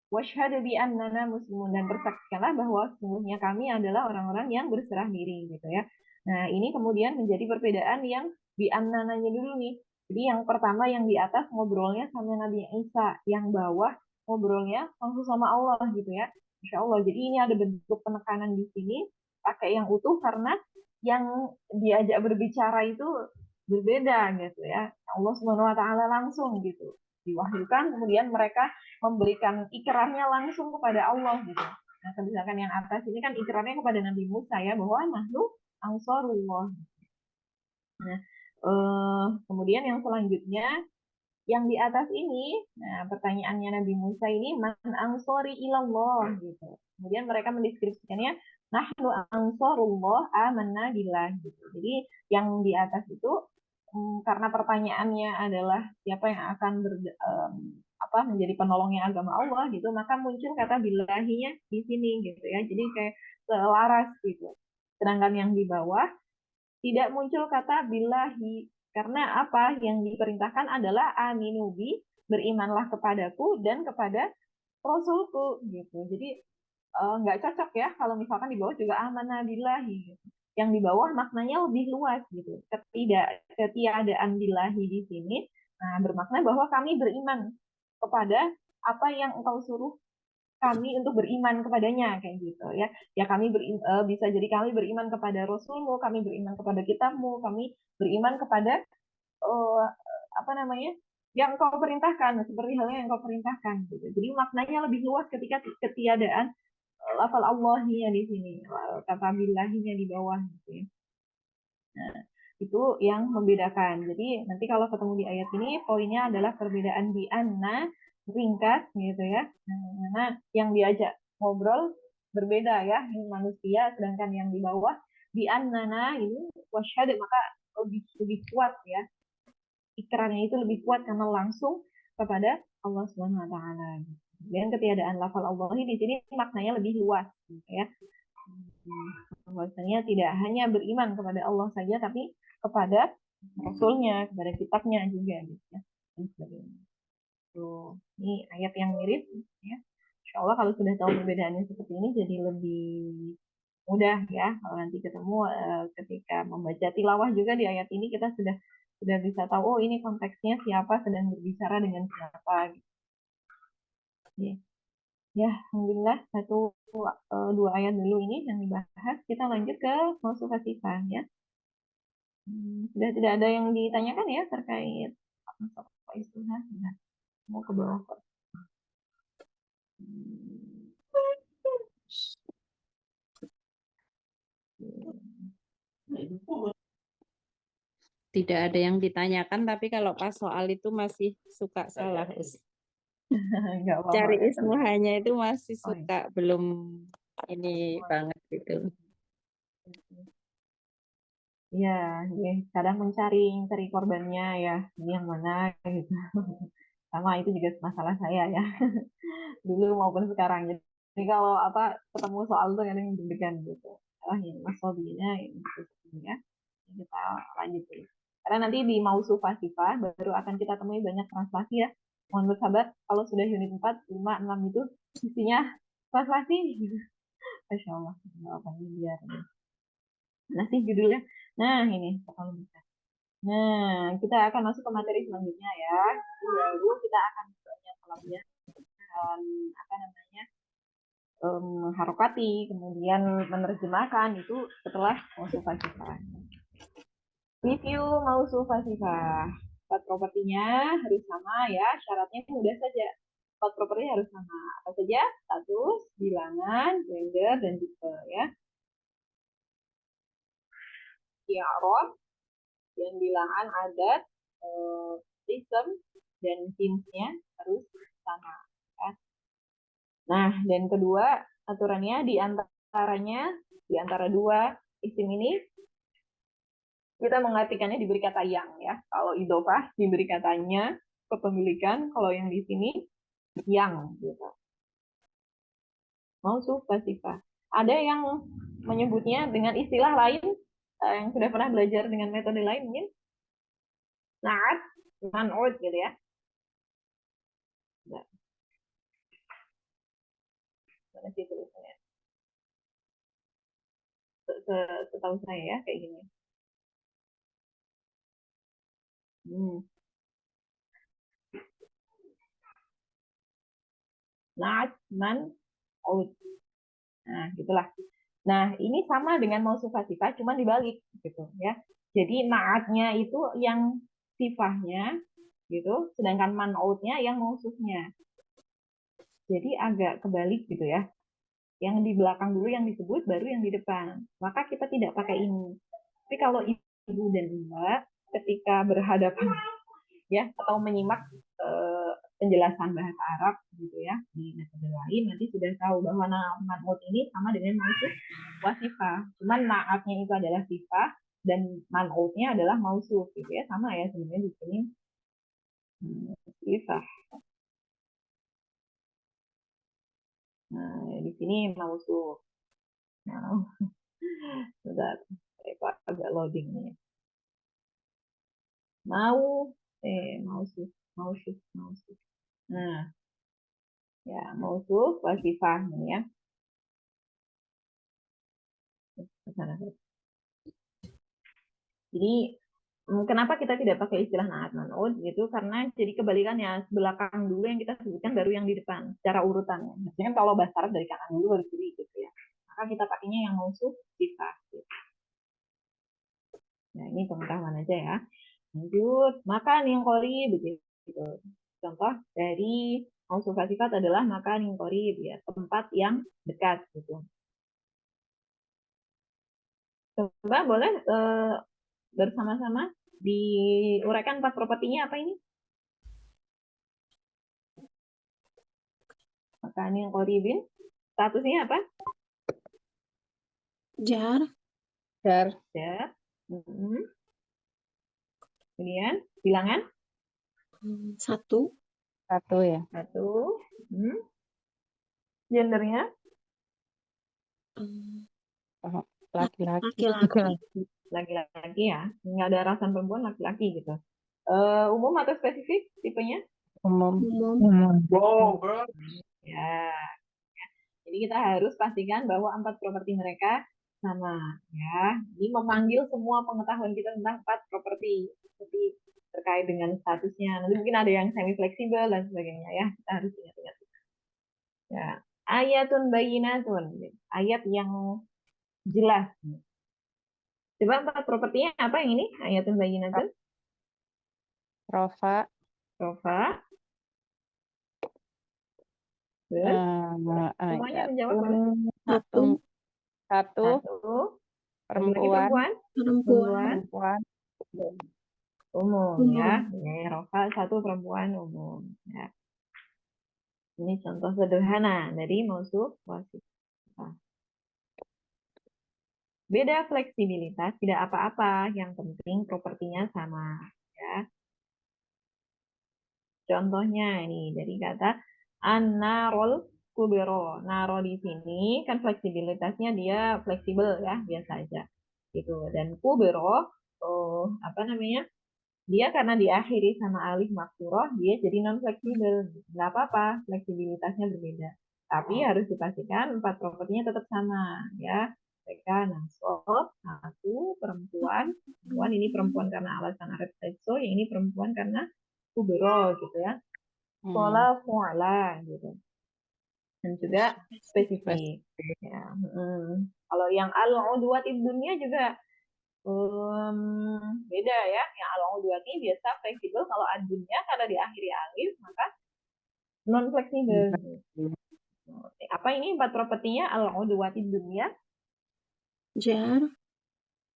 Washhadu bi annana muslimun, dan bersaksikanlah bahwa sesungguhnya kami adalah orang-orang yang berserah diri gitu ya. Nah, ini kemudian menjadi perbedaan yang bi annananya dulu nih. Jadi yang pertama yang di atas ngobrolnya sama Nabi Isa, yang bawah ngobrolnya langsung sama Allah gitu ya. Insya Allah. Jadi ini ada bentuk penekanan di sini pakai yang utuh karena yang diajak berbicara itu berbeda gitu ya. Allah Subhanahu wa taala langsung gitu diwahyukan, kemudian mereka memberikan ikrarnya langsung kepada Allah gitu. Nah, misalkan yang atas ini kan ikrarnya kepada Nabi Musa ya, bahwa nahnu ansarullah. Nah, kemudian yang selanjutnya yang di atas ini, nah pertanyaannya Nabi Musa ini, man ansori ilallah gitu. Kemudian mereka mendeskripsikannya, nahnu ansarullah amanna billah gitu. Jadi yang di atas itu karena pertanyaannya adalah siapa yang akan menjadi penolongnya agama Allah gitu, maka muncul kata billahinya di sini gitu ya. Jadi kayak selaras gitu. Sedangkan yang di bawah tidak muncul kata billahi karena apa? Yang diperintahkan adalah aminubi, berimanlah kepadaku dan kepada Rasulku gitu. Jadi nggak cocok ya kalau misalkan di bawah juga amanah billahi gitu. Yang di bawah maknanya lebih luas gitu. Ketiadaan billahi di sini bermakna bahwa kami beriman kepada apa yang engkau suruh kami untuk beriman kepadanya kayak gitu ya. Ya kami bisa jadi kami beriman kepada Rasulmu, kami beriman kepada kitabmu, kami beriman kepada uh, apa namanya yang engkau perintahkan seperti halnya yang engkau perintahkan gitu. Jadi maknanya lebih luas ketika ketiadaan lafal Allahinya di sini, kata billahinya di bawah gitu ya. Nah, itu yang membedakan. Jadi nanti kalau ketemu di ayat ini poinnya adalah perbedaan di anna ringkas gitu ya. Karena yang diajak ngobrol berbeda ya, ini manusia sedangkan yang di bawah di annana ini wasyhad maka lebih kuat ya. Ikrarnya itu lebih kuat karena langsung kepada Allah Subhanahu wa taala. Dan ketiadaan lafal Allah di sini maknanya lebih luas gitu ya. Bahwasanya tidak hanya beriman kepada Allah saja tapi kepada Rasulnya, kepada kitabnya juga gitu ya. Dan sebagainya. Tuh, ini ayat yang mirip ya. Insya Allah kalau sudah tahu perbedaannya seperti ini jadi lebih mudah ya kalau nanti ketemu ketika membaca tilawah juga di ayat ini kita sudah bisa tahu oh ini konteksnya siapa sedang berbicara dengan siapa gitu. Ya, alhamdulillah dua ayat dulu ini yang dibahas. Kita lanjut ke mausul fasifah ya. Sudah tidak ada yang ditanyakan ya terkait apa istilah. Nah, mau ke bawah kok. Tidak ada yang ditanyakan, tapi kalau pas soal itu masih suka salah. Enggak apa-apa. Cari Ya, ismuhanya itu masih Oh, iya. suka, belum ini banget gitu. Ya, kadang mencari korbannya ya, ini yang mana gitu. Sama itu juga masalah saya ya, dulu maupun sekarang. Jadi kalau ketemu soal itu kadang deg-degan gitu. Ini Mas Sobinya ini ya. Kita lanjut dulu. Karena nanti di mausul fasifah baru akan kita temui banyak translasi ya. Mohon bersabar kalau sudah unit 4, 5, 6 itu isinya translasi gitu. Masya Allah. Apa ini biar. Nah sih judulnya. Nah ini kalau bisa. Nah, kita akan masuk ke materi selanjutnya ya. Baru kita akan banyak pelajaran apa namanya harokati, kemudian menerjemahkan itu setelah mausul fasifah. Review mausul fasifah. Empat propertinya harus sama ya, syaratnya mudah saja. Empat properti harus sama. Apa saja? Status, bilangan, gender, dan tipe ya. I'rab, dan bilangan adat, sistem, dan jenisnya harus sama. Ya. Nah, dan kedua aturannya di antara dua isim ini kita mengartikannya diberi kata yang ya. Kalau idofah diberi katanya kepemilikan, kalau yang di sini yang gitu. Mausul fasifah. Ada yang menyebutnya dengan istilah lain yang sudah pernah belajar dengan metode lain mungkin naat, man'ud gitu ya. Mana sih tulisannya? Setahu saya ya kayak gini. Naat, man, out. Nah, gitulah. Nah, ini sama dengan mausuf sifah, cuma dibalik gitu ya. Jadi naatnya itu yang sifahnya gitu, sedangkan man'utnya yang mausufnya. Jadi agak kebalik gitu ya. Yang di belakang dulu yang disebut, baru yang di depan. Maka kita tidak pakai ini. Tapi kalau ibu dan mbak ketika berhadapan ya atau menyimak penjelasan bahasa Arab gitu ya di metode lain, nanti sudah tahu bahwa man'ut ini sama dengan mausuf wasifah. Cuman naatnya itu adalah sifah dan man'utnya adalah mausuf gitu ya, sama ya sebenarnya di sini sifah. Nah, di sini mausuf. Nah, sudah agak loading nih. Mausuf. Nah, ya mausuf wasifah nih ya. Jadi kenapa kita tidak pakai istilah naat man'ut gitu? Karena jadi kebalikannya, belakang dulu yang kita sebutkan baru yang di depan secara urutannya. Maksudnya kan kalau bahasa Arab dari kanan dulu baru kiri gitu ya. Maka kita pakainya yang mausuf sifah. Gitu. Nah ini pengetahuan aja ya. Lanjut, makan yang kori begitu. Contoh dari mausuf sifat adalah makan yang kori ya, tempat yang dekat gitu. Coba boleh bersama-sama diuraikan 4 propertinya apa ini? Makan yang koribin, statusnya apa? Jar. Jar. Jar. Kemudian bilangan? 1. 1 ya. 1. Gendernya? Laki-laki. Laki-laki ya. Nggak ada rasan perempuan, laki-laki gitu. Umum atau spesifik tipenya? Umum. Ya. Jadi kita harus pastikan bahwa 4 properti mereka sama ya. Ini memanggil semua pengetahuan kita tentang 4 properti seperti terkait dengan statusnya. Nanti mungkin ada yang semi fleksibel dan sebagainya ya. Kita harus ingat-ingat. Ya, ayatun bayinatun. Ayat yang jelas. Coba 4 propertinya apa yang ini? Ayatun bayinatun. Rofa. Semuanya menjawab boleh? 1. Perempuan. Umum ya. Rofa 1 perempuan umum ya. Ini contoh sederhana dari mausuf wasifah. Beda fleksibilitas, tidak apa-apa, yang penting propertinya sama ya. Contohnya ini dari kata an-narol kubero. Naro di sini kan fleksibilitasnya dia fleksibel ya, biasa aja. Gitu. Dan kubero apa namanya? Dia karena diakhiri sama alif maksuroh, dia jadi non fleksibel. Nggak apa-apa, fleksibilitasnya berbeda. Tapi harus dipastikan 4 propertinya tetap sama ya. Mereka nasab, 1 perempuan ini perempuan karena alasan arab sekso, yang ini perempuan karena kubero gitu ya. Pola fu'ala gitu. Dan juga spesifik. Ya. Kalau yang al-udwatid dunia juga beda ya. Yang al-udwati biasa fleksibel, kalau ad-dunya karena diakhiri alif maka non fleksibel. Apa ini 4 propertinya al-udwatid dunia? Jar.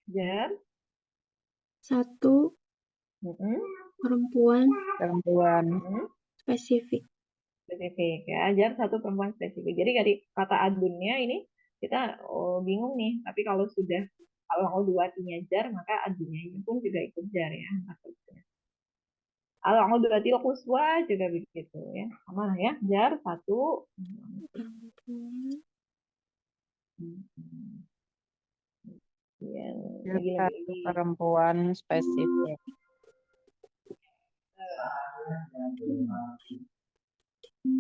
1. Perempuan. Spesifik ya. Jar 1 perempuan spesifik. Jadi dari kata ad-dunya ini kita bingung nih. Tapi kalau sudah al-udwatinya jar, maka ad-dunya pun juga ikut jar ya. Al-udwatil quswa juga begitu ya. Sama ya, jar 1 perempuan spesifik.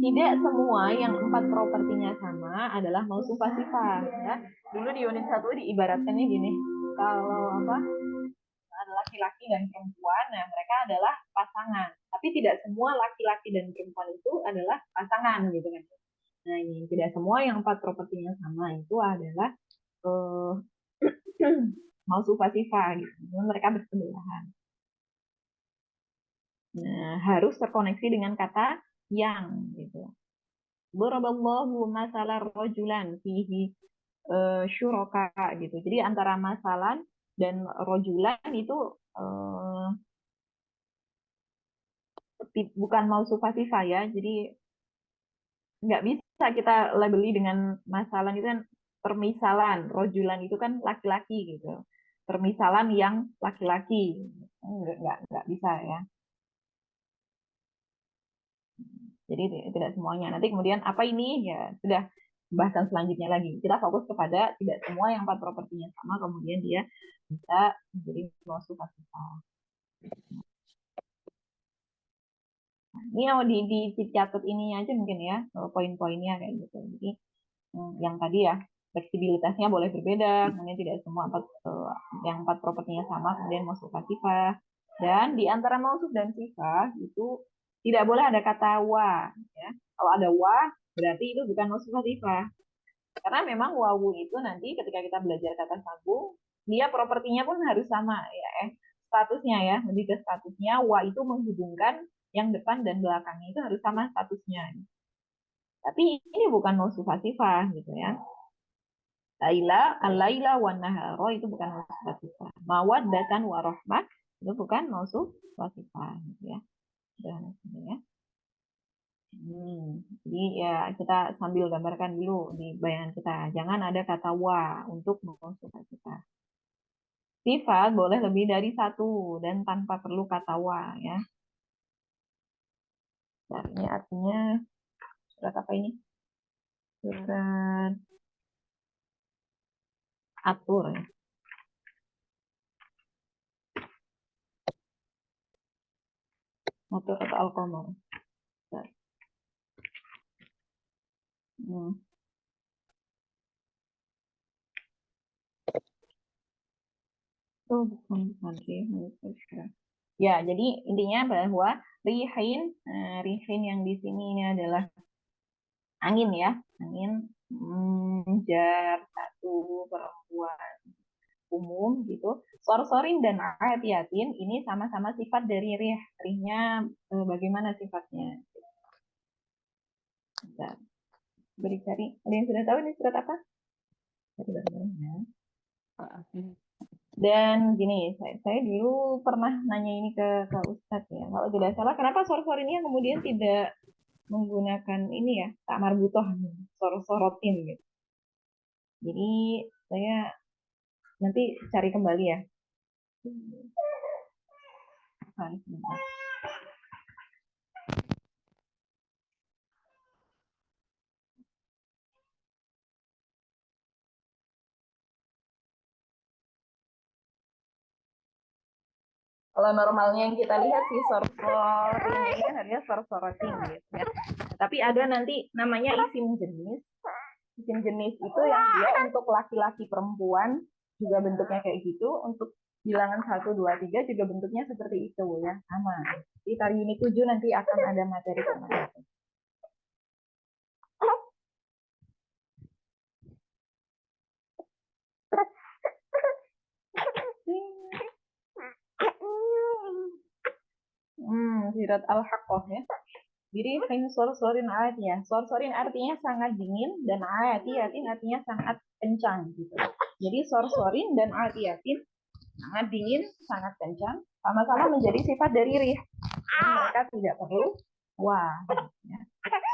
tidak semua yang 4 propertinya sama adalah mausuf sifah ya. Dulu di unit 1 diibaratkannya gini. Kalau ada laki-laki dan perempuan, nah mereka adalah pasangan. Tapi tidak semua laki-laki dan perempuan itu adalah pasangan gitu kan. Nah, ini tidak semua yang 4 propertinya sama itu adalah mausuf sifah gitu. Mereka bersebelahan. Nah, harus terkoneksi dengan kata yang gitu. Daraballahu masalan rojulan fihi syuraka gitu. Jadi antara masalan dan rojulan itu bukan mausuf sifah ya. Jadi nggak bisa kita labeli dengan masalan itu kan permisalan. Rojulan itu kan laki-laki gitu. Permisalan yang laki-laki. Nggak bisa ya. Jadi tidak semuanya. Nanti kemudian apa ini ya sudah bahasan selanjutnya lagi. Kita fokus kepada tidak semua yang 4 propertinya sama, kemudian dia bisa menjadi mausuf sifah. Ini mau dicatat ini aja mungkin ya poin-poinnya kayak gitu. Jadi yang tadi ya fleksibilitasnya boleh berbeda, kemudian tidak semua yang 4 propertinya sama, kemudian mausuf sifah. Dan di antara mausuf dan sifah itu tidak boleh ada kata wa. Ya. Kalau ada wa berarti itu bukan mausuf sifah. Karena memang wawu itu nanti ketika kita belajar kata sambung, dia propertinya pun harus sama ya, statusnya ya, lebih ke statusnya. Wa itu menghubungkan yang depan dan belakangnya itu harus sama statusnya. Tapi ini bukan mausuf sifah gitu ya. Al-laila wan nahara itu bukan mausuf sifah. Mawaddatan wa rahmah itu bukan mausuf sifah gitu ya. Ya. Jadi ya kita sambil gambarkan dulu di bayangan kita. Jangan ada kata wa untuk mausuf sifah. Sifat boleh lebih dari satu dan tanpa perlu kata wa ya. Nah, ini artinya surat apa ini? Surat atur ya. Atur atau al-qamar. Oh, bukan sih. Ya, jadi intinya bahwa rihin yang di sini ini adalah angin ya, angin jar satu perempuan umum gitu. Sorsorin dan atiatin ini sama-sama sifat dari rih. Rihnya bagaimana sifatnya? Bentar. Beri cari. Ada yang sudah tahu ini surat apa? Ya. Dan gini, saya dulu pernah nanya ini ke Ustadz ya. Kalau tidak salah, kenapa sorsorin ini kemudian tidak menggunakan ini ya, tak marbutoh, sorotin gitu. Jadi saya nanti cari kembali ya. Kalau normalnya yang kita lihat sih sorsorin ini kan harusnya sorsorotin gitu ya. Tapi ada nanti namanya isim jenis. Isim jenis itu yang dia untuk laki-laki perempuan juga bentuknya kayak gitu. Untuk bilangan 1, 2, 3 juga bentuknya seperti itu ya. Sama. Di tari unit 7 nanti akan ada materi tentang itu. Sirat al-haqqah ya. Jadi sorsorin ya. Sorsorin artinya sangat dingin dan atiyatin artinya sangat kencang gitu. Jadi sorsorin dan atiyatin sangat dingin, sangat kencang, sama-sama menjadi sifat dari rih. Jadi mereka tidak perlu wah. Ya.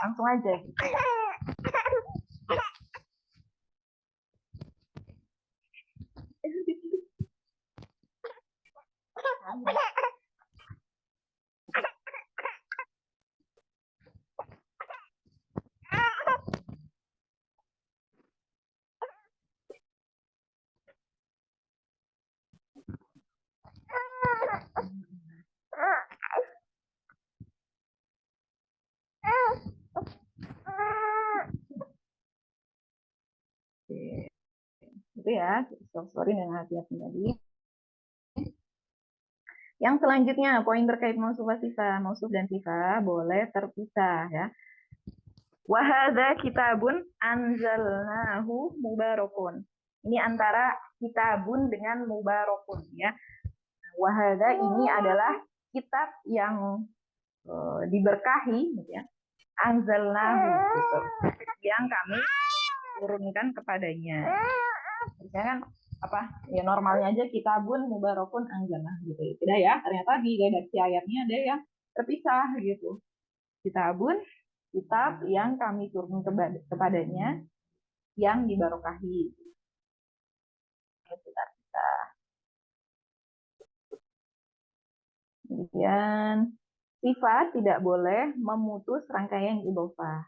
Langsung aja gitu. gitu ya. Sorry dengan hati-hati tadi. Yang selanjutnya, poin terkait mausuf sifah. Mausuf dan sifah boleh terpisah ya. Wahada kitabun anzalnahu mubarakun. Ini antara kitabun dengan mubarakun ya. Wahada ini adalah kitab yang diberkahi gitu ya. Anzalnahu gitu. Yang kami turunkan kepadanya. Misalnya kan apa ya normalnya aja kitabun mubarakun anzalna gitu. Tidak ya, ternyata di redaksi ayatnya ada yang terpisah gitu. Kitabun kitab yang kami turun kepadanya yang dibarokahi. Kemudian sifat tidak boleh memutus rangkaian idhofah.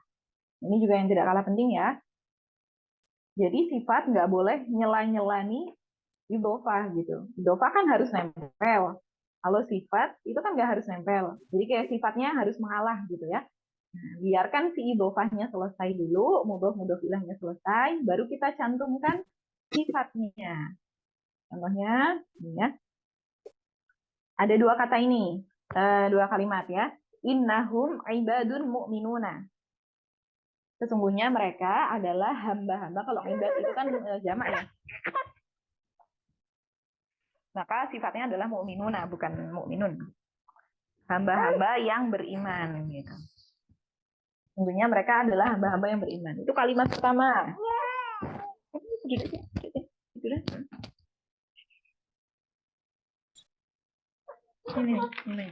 Ini juga yang tidak kalah penting ya. Jadi sifat nggak boleh nyela-nyelani idhofah gitu. Idhofah kan harus nempel. Kalau sifat itu kan nggak harus nempel. Jadi kayak sifatnya harus mengalah gitu ya. Nah, biarkan si idhofahnya selesai dulu, mudhof ilahnya selesai, baru kita cantumkan sifatnya. Contohnya, ini ya. Ada dua kata ini, dua kalimat ya. Innahum ibadun mu'minuna. Sesungguhnya mereka adalah hamba-hamba. Kalau ibad itu kan jamak ya. Maka sifatnya adalah mu'minuna, bukan mu'minun. Hamba-hamba yang beriman. Gitu. Sesungguhnya mereka adalah hamba-hamba yang beriman. Itu kalimat pertama. Gitu deh. Ini.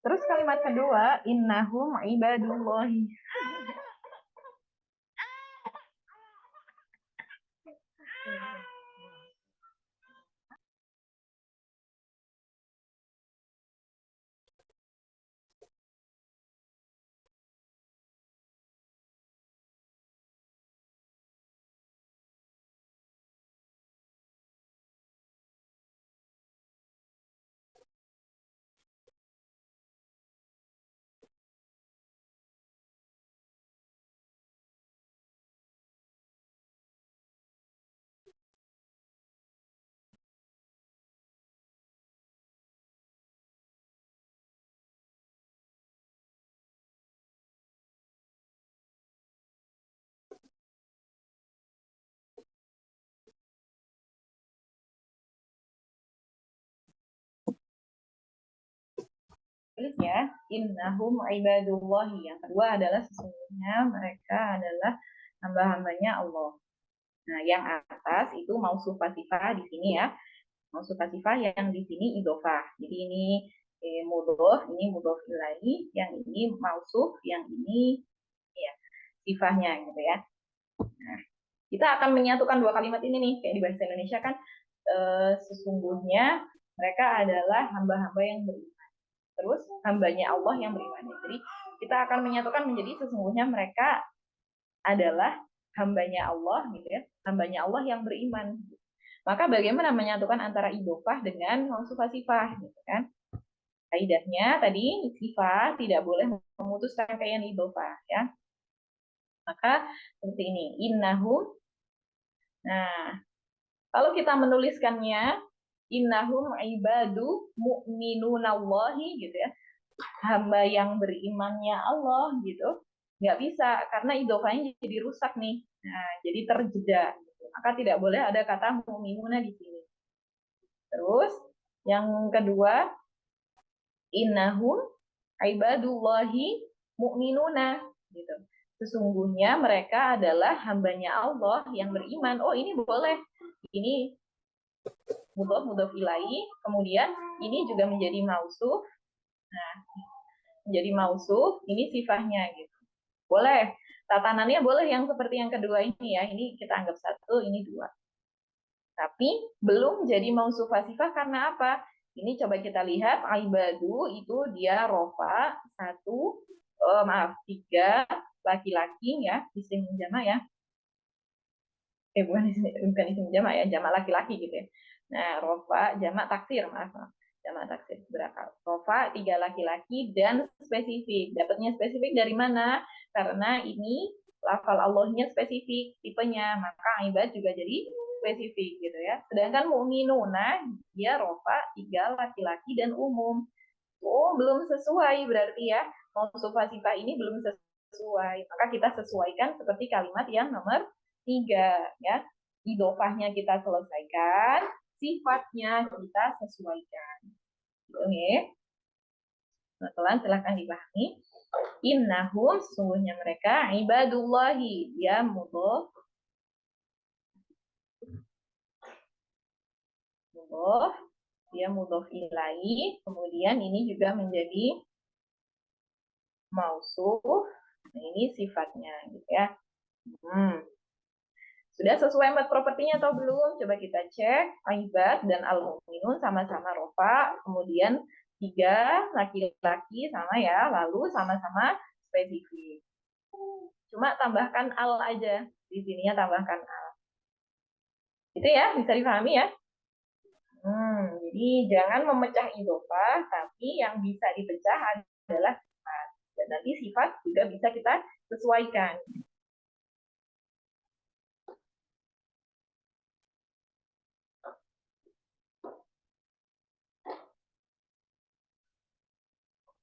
Terus kalimat kedua, innahum ibadullahi. Tulis ya, innahum ibadullahi. Yang kedua adalah sesungguhnya mereka adalah hamba-hambanya Allah. Nah, yang atas itu mausuf sifah di sini ya. Mausuf sifah yang di sini idhofah. Jadi ini mudhof, ini mudhof ilahi, yang ini mausuf, yang ini ya sifahnya gitu ya. Nah, kita akan menyatukan dua kalimat ini nih, kayak di bahasa Indonesia kan sesungguhnya mereka adalah hamba-hamba yang beriman. Terus hambanya Allah yang beriman. Jadi kita akan menyatukan menjadi sesungguhnya mereka adalah hambanya Allah gitu ya, hambanya Allah yang beriman. Maka bagaimana menyatukan antara idhofah dengan mausuf sifah gitu kan? Kaidahnya tadi sifat tidak boleh memutus rangkaian idhofah ya. Maka seperti ini, innahum. Nah, kalau kita menuliskannya innahum ibadu mu'minunallahi gitu ya, hamba yang berimannya Allah gitu, nggak bisa karena idhofahnya jadi rusak nih. Nah, jadi terjeda. Maka tidak boleh ada kata mu'minuna di sini. Terus yang kedua, innahum ibadullahi mu'minuna gitu. Sesungguhnya mereka adalah hambanya Allah yang beriman. Oh, ini boleh. Ini mudhof ilahi, kemudian ini juga menjadi mausuf. Nah, menjadi mausuf, ini sifahnya gitu. Boleh. Tatanannya boleh yang seperti yang kedua ini ya. Ini kita anggap satu, ini dua. Tapi belum jadi mausuf sifah karena apa? Ini coba kita lihat, ibadu itu dia rofa, tiga laki-laki ya, isim jamak ya. Bukan isim jamak ya, jamak laki-laki gitu ya. Nah, rofa, jamak taksir, maaf. Jamak taksir. berapa? Rofa 3 laki-laki dan spesifik. Dapatnya spesifik dari mana? Karena ini lafal Allahnya spesifik tipenya, maka ibad juga jadi spesifik gitu ya. Sedangkan mu'minuna dia rofa 3 laki-laki dan umum. Oh, belum sesuai berarti ya. Mausufah sifat ini belum sesuai. Maka kita sesuaikan seperti kalimat yang nomor 3 ya. Idofahnya kita selesaikan, sifatnya kita sesuaikan. Oke. Teman-teman silahkan dipahami. Innahum sesungguhnya mereka ibadullahi, dia mudhof dia mudhof ilaihi, kemudian ini juga menjadi mausuf. Nah, ini sifatnya gitu ya. Sudah sesuai empat propertinya atau belum? Coba kita cek. Ibad dan al-mu'minun sama-sama rofa, kemudian 3 laki-laki sama ya, lalu sama-sama spesifik. Cuma tambahkan al aja. Di sininya tambahkan al. Itu ya, bisa dipahami ya? Jadi jangan memecah idofah, tapi yang bisa dipecah adalah sifat. Dan nanti sifat juga bisa kita sesuaikan.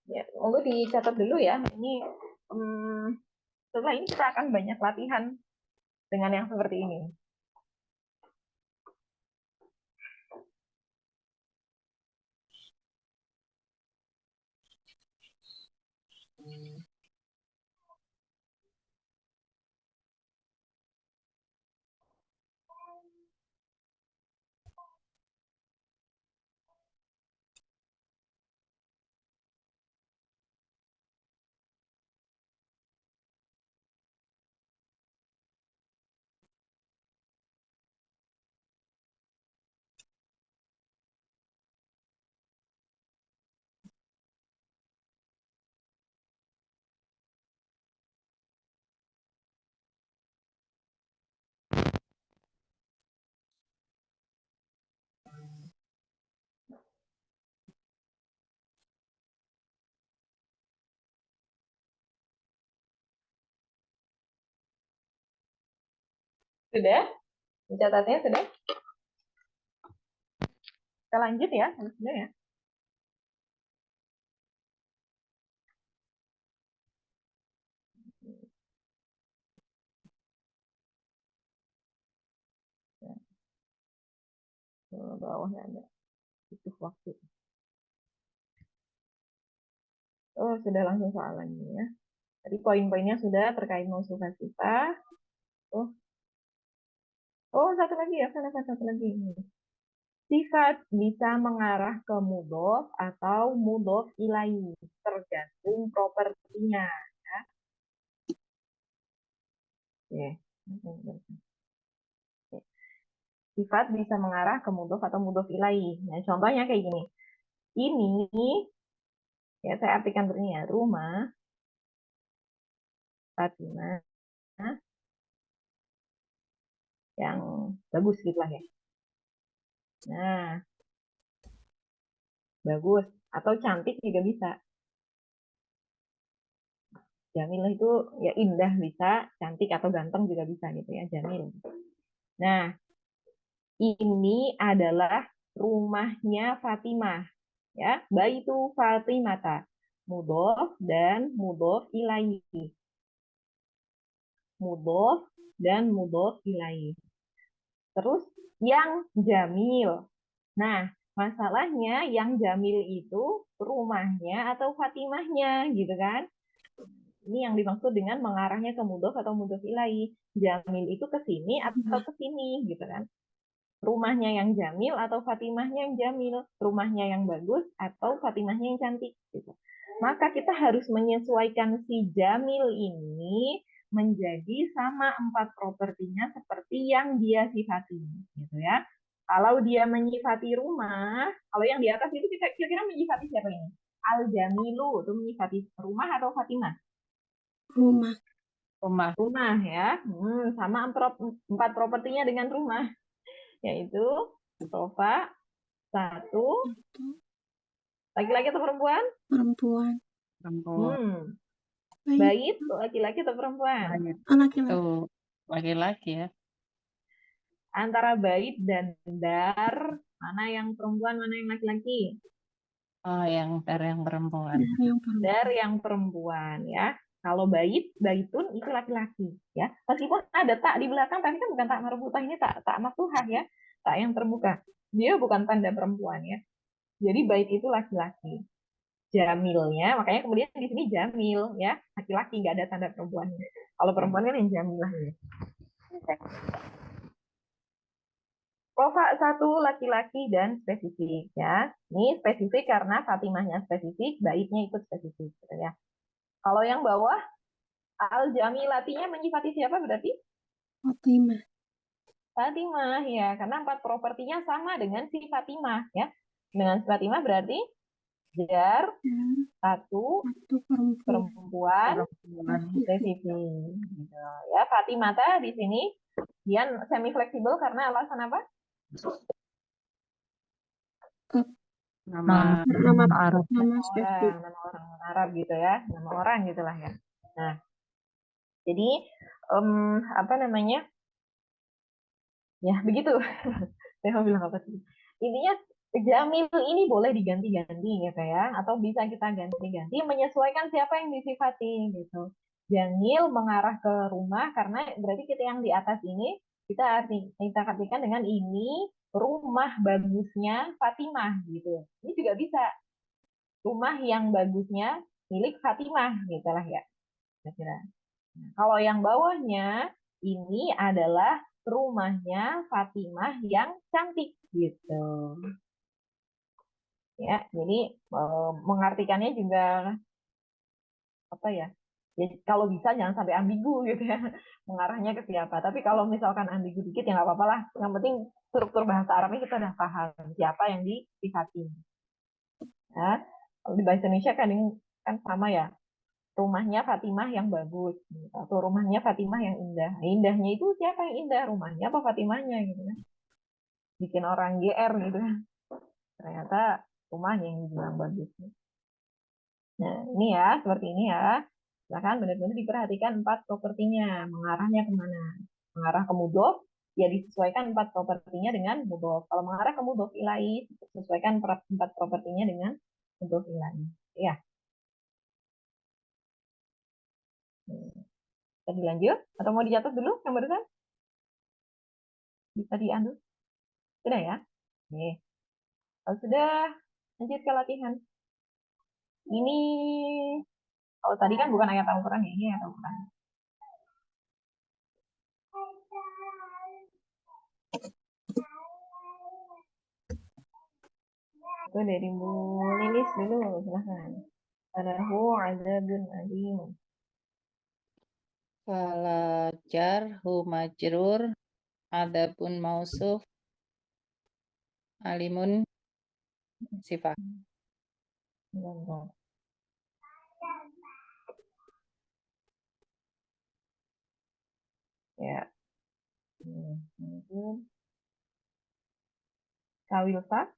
Ya, monggo dicatat dulu ya. Ini setelah ini kita akan banyak latihan dengan yang seperti ini. Sudah? Mencatatnya sudah? Kita lanjut ya, sudah ya. Bawahnya ada butuh waktu. Oh, sudah langsung soalannya ya. Tadi poin-poinnya sudah terkait mausufah sifat. Oh, satu lagi ya, satu lagi. Sifat bisa mengarah ke mudhof atau mudhof ilaihi, tergantung propertinya. Ya. Sifat bisa mengarah ke mudhof atau mudhof ilaihi. Nah, contohnya kayak gini. Ini, ya saya artikan dulu ya, rumah Fatimah yang bagus gitu lah ya. Nah, bagus atau cantik juga bisa. Jamil itu ya indah bisa, cantik atau ganteng juga bisa gitu ya, jamil. Nah, ini adalah rumahnya Fatimah ya, baitu Fatimata, mudhof dan mudhof ilaihi. Mudhof dan mudhof ilaihi. Terus yang jamil. Nah, masalahnya yang jamil itu rumahnya atau Fatimahnya gitu kan. Ini yang dimaksud dengan mengarahnya ke mudhof atau mudhof ilaihi. Jamil itu ke sini atau ke sini gitu kan. Rumahnya yang jamil atau Fatimahnya yang jamil. Rumahnya yang bagus atau Fatimahnya yang cantik gitu. Maka kita harus menyesuaikan si jamil ini menjadi sama 4 propertinya seperti yang dia sifati gitu ya. Kalau dia menyifati rumah, kalau yang di atas itu kita kira-kira menyifati siapa ini? Al-Jamilu itu menyifati rumah atau Fatimah? Rumah. Rumah ya. Sama 4 propertinya dengan rumah, yaitu sofa 1, Laki-laki atau perempuan? Perempuan. Perempuan. Baik. Bait, laki-laki atau perempuan? Laki-laki. Tuh, laki-laki ya. Antara bait dan dar, mana yang perempuan, mana yang laki-laki? Oh, yang dari yang perempuan. Dari yang perempuan. Dar yang perempuan ya. Kalau bait, baitun itu laki-laki ya. Meskipun ada tak di belakang, tapi kan bukan tak marbutah, ini tak maftuhah ya. Tak yang terbuka. Dia bukan tanda perempuan ya. Jadi bait itu laki-laki. Jamilnya, makanya kemudian di sini jamil ya, laki-laki, nggak ada tanda perempuannya. Kalau perempuan kan yang jamilah ya. Kofa satu laki-laki dan spesifik ya. Ini spesifik karena Fatimahnya spesifik, baitnya ikut spesifik gitu ya. Kalau yang bawah al jamilatinya menyifati siapa berarti? Fatimah. Fatimah ya, karena 4 propertinya sama dengan si Fatimah ya. Dengan si Fatimah berarti jar satu Satu perempuan. perempuan spesifik gitu. Ya, Fatimah di sini dia semi fleksibel karena alasan apa? Nama Nama Arab. nama spesifik. Nama orang Arab gitu ya, nama orang gitulah ya. Nah, jadi apa namanya? Ya begitu. Saya mau bilang apa sih? Intinya jamil ini boleh diganti-ganti gitu ya, atau bisa kita ganti-ganti menyesuaikan siapa yang disifati gitu. Jamil mengarah ke rumah karena berarti kita yang di atas ini kita artikan dengan ini rumah bagusnya Fatimah gitu. Ini juga bisa rumah yang bagusnya milik Fatimah gitu lah ya. Kira-kira. Nah, kalau yang bawahnya ini adalah rumahnya Fatimah yang cantik gitu. Ya, jadi mengartikannya juga apa ya? Jadi kalau bisa jangan sampai ambigu gitu ya, mengarahnya ke siapa. Tapi kalau misalkan ambigu dikit ya nggak apa-apa lah. Yang penting struktur bahasa Arabnya kita udah paham siapa yang disifatin. Ya, kalau di bahasa Indonesia kan sama ya. Rumahnya Fatimah yang bagus atau rumahnya Fatimah yang indah. Nah, indahnya itu siapa yang indah? Rumahnya apa Fatimahnya gitu kan? Bikin orang GR gitu kan. Ternyata rumahnya yang dibilang bagus. Nah, ini ya, seperti ini ya. Silahkan benar-benar diperhatikan 4 propertinya. Mengarahnya kemana? Mengarah ke mudhof, ya disesuaikan 4 propertinya dengan mudhof. Kalau mengarah ke mudhof ilaih, sesuaikan 4 propertinya dengan mudhof ilaih. Ya. Kita dilanjut? Atau mau dicatat dulu yang barusan? Bisa diambil? Sudah ya? Oke. Kalau sudah, lanjut ke latihan. Ini, kalau tadi kan bukan ayat Al-Quran ya, ini ayat Al-Quran. Itu dari Bu Lilis dulu, silahkan. Falahu azabun alim. Falajar hu majrur adapun mausuf alimun sifat. Ya. Kawilfa.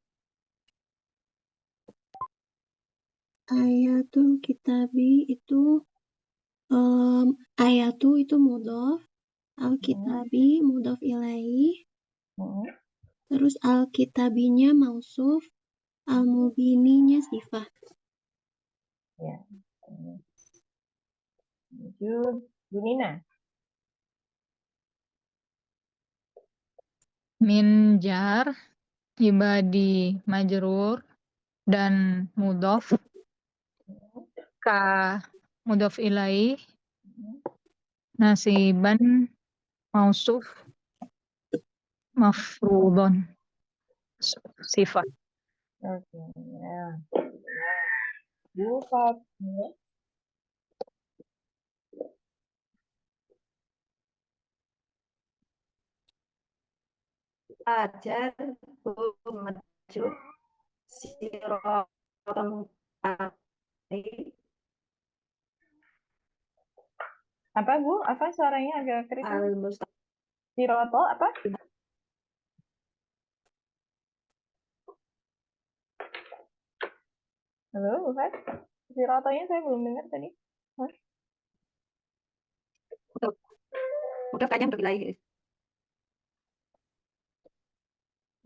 Ayatul kitabi itu ayatu itu mudhof, al-kitabi mudhof ilaih, terus al-kitabinya mausuf, al-mubininya sifat. Ya. Lanjut, Bunina. Min jar, ibadi majrur, dan mudhof ka mudhof ilaih, nasiban mausuf mafrudon sifat. Oke. Ya. Bu Fatma. Ajar majur sirotong Apa Bu? Apa suaranya agak kritis? al-mustaqim Siroto apa? Halo, Fat. Si rotonya saya belum dengar tadi. Hah? Udah kayaknya untuk wilayah.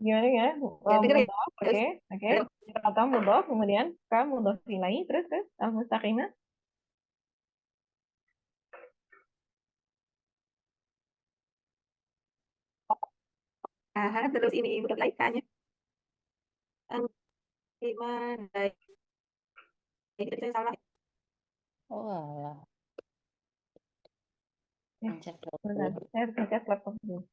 Gimana ya? Ya, pikir ya. Mudhof, Terus, oke, oke. belum. Roto mudhof, kemudian ka mudhof ilaih, terus al-mustaqimah. Terus ini udah wilayahnya. Gimana? Ini saya salah. Oh, alah. Ya, Pencet bentar, dulu. saya harus ngecas laptop dulu.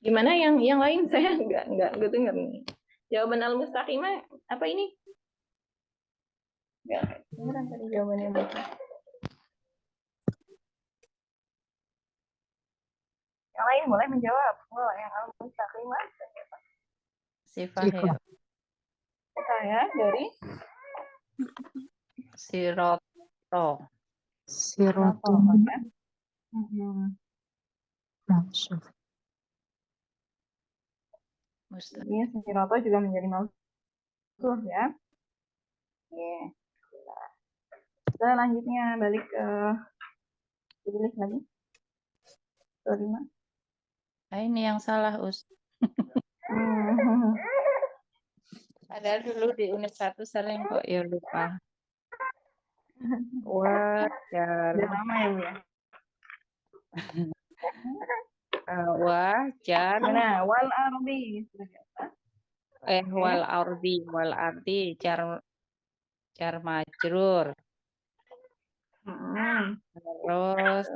Gimana yang lain? Saya nggak dengar nih. Jawaban al-mustaqimah apa ini? Nggak dengeran tadi jawabannya. Yang lain boleh menjawab. Oh, yang al-mustaqimah. Sifah ya. Saya dari Siroto. Sirotun ya. maksud. Mustaqim. Ini siroto juga menjadi mausuh ya. Oke. Selanjutnya balik ke tulis lagi. Kelima. Nah, ini yang salah, Us. Hmm. Padahal dulu di unit 1 sering kok, ya lupa. Wajar. Udah lama ya, Bu ya. Wajar. Mana? Wal ardi. Wal ardi jar majrur. Terus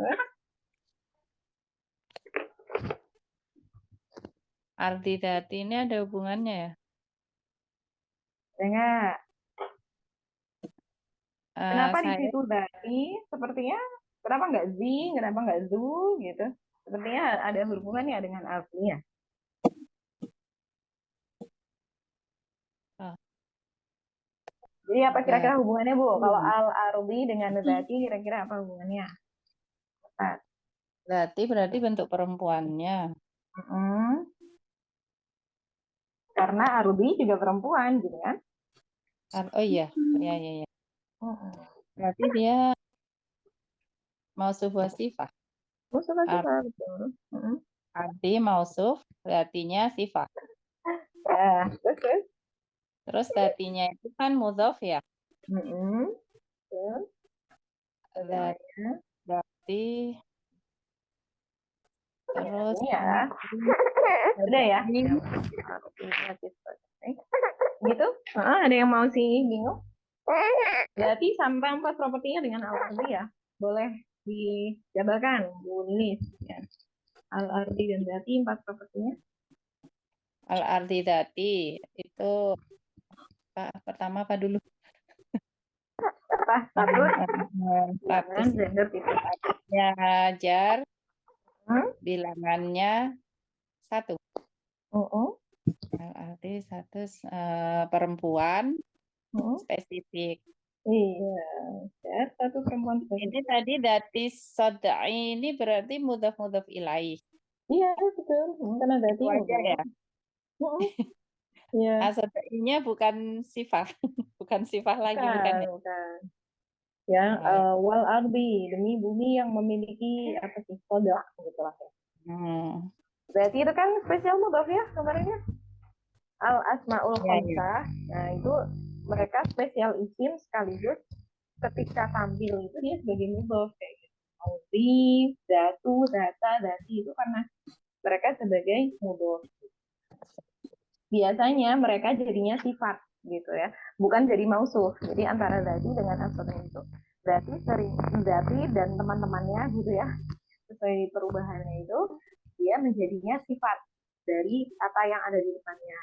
arti dati ini ada hubungannya ya? Enggak. Kenapa di Saya situ dati? Sepertinya kenapa nggak zi? Kenapa nggak zu? Gitu. Sepertinya ada hubungannya dengan artinya. Oh. Jadi apa kira-kira Nah, hubungannya, Bu? Kalau al-ardi dengan dati kira-kira apa hubungannya? Tepat. dati berarti bentuk perempuannya. Karena ardi juga perempuan, gitu kan? Oh iya, ya. Berarti dia mausuf wa sifah. Musuh betul. Arti mausuf, datinya sifah. Ya, terus. Terus datinya itu kan mudhof ya. Betul. Dati terus Ini ya. Udah ya. Gitu? Ada yang mau sih bingung? Berarti sampai 4 propertinya dengan al-ardi ya. Boleh dijabarkan, Bu Lilis. Ya. Al-ardi dan dati 4 propertinya. al-ardi dati itu pertama apa dulu? Status Status gender itu. ya jar bilangannya 1. Al-ardi status perempuan spesifik. Iya, ya, satu perempuan Ini spesifik. tadi dati sodai ini berarti mudhaf ilaih. Iya, betul. Karena dati Itu aja ya. Iya. Sodainya bukan sifat, bukan sifat lagi bukan ya. Bukan. Ya, wal ardi, demi bumi yang memiliki apa sih, sodah gitu lah ya. Berarti itu kan spesial mudhaf ya kemarinnya. Al asmaul khamsah. Nah, itu mereka spesial isim sekaligus ketika tampil itu dia sebagai mudhaf kayak gitu. Audi, datu, data, dati itu karena mereka sebagai mudhaf. Biasanya mereka jadinya sifat gitu ya, bukan jadi mausuf. Jadi antara dati dengan asmaul itu. Berarti sering dati dan teman-temannya gitu ya, sesuai perubahannya itu dia menjadinya sifat dari kata yang ada di depannya.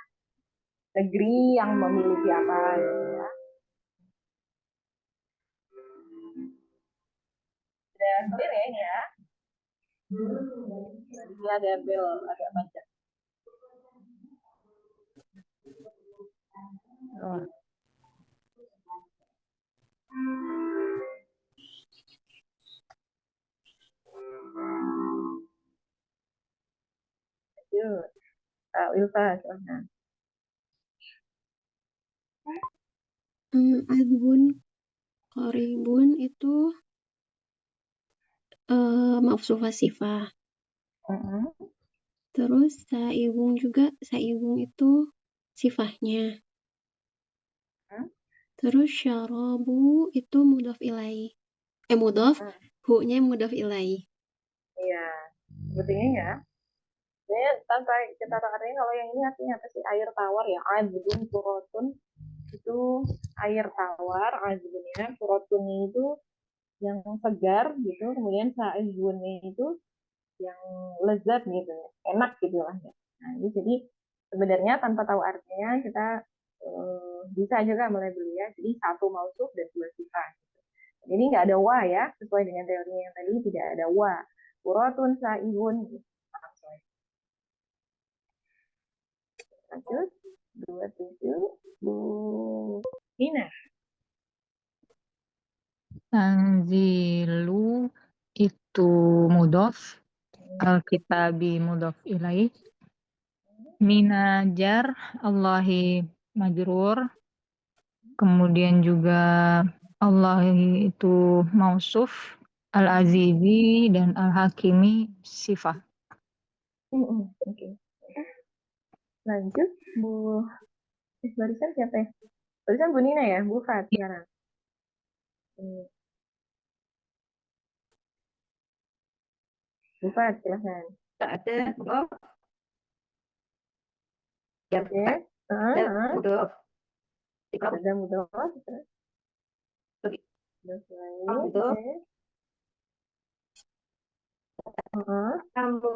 Negeri yang memiliki apa gitu ya. Udah clear ya ini ya. Ini ada bel agak panjang. Wilfa, silahkan. Azbun, qaribun itu mafsuf sifah. Mm-mm. Terus saigung juga, saigung itu sifahnya. Hmm. Terus syarabu itu mudhof ilaih. Mudhof, hu-nya mudhof ilaih. Iya, sepertinya ya. Sebenarnya tanpa kita tahu artinya, kalau yang ini artinya apa sih? Air tawar ya. Azbun furotun itu air tawar, azbunnya, furotunnya itu yang segar gitu, kemudian saizbunnya itu yang lezat gitu ya, enak gitu lah ya. Nah ini jadi sebenarnya tanpa tahu artinya kita bisa juga mulai beli ya. Jadi satu mausuf dan dua sifat. Jadi nggak ada wa ya, sesuai dengan teori yang tadi tidak ada wa. Furatun saibun. Lanjut, 27 Bu Hina. Tanzilu itu mudhof, al-kitabi mudhof ilaih, minajar Allahi majrur, kemudian juga Allahi itu mausuf, al-azizi dan al-hakimi sifah. Oke. Lanjut, Bu. Barusan siapa ya? Barusan Bu Nina ya, Bu Fat sekarang. Bu Fat, silahkan. Tak ada. Oh, ya, Oke. udah. Sudah mudah. Oke. Terus lain. Udah. Oke. Kamu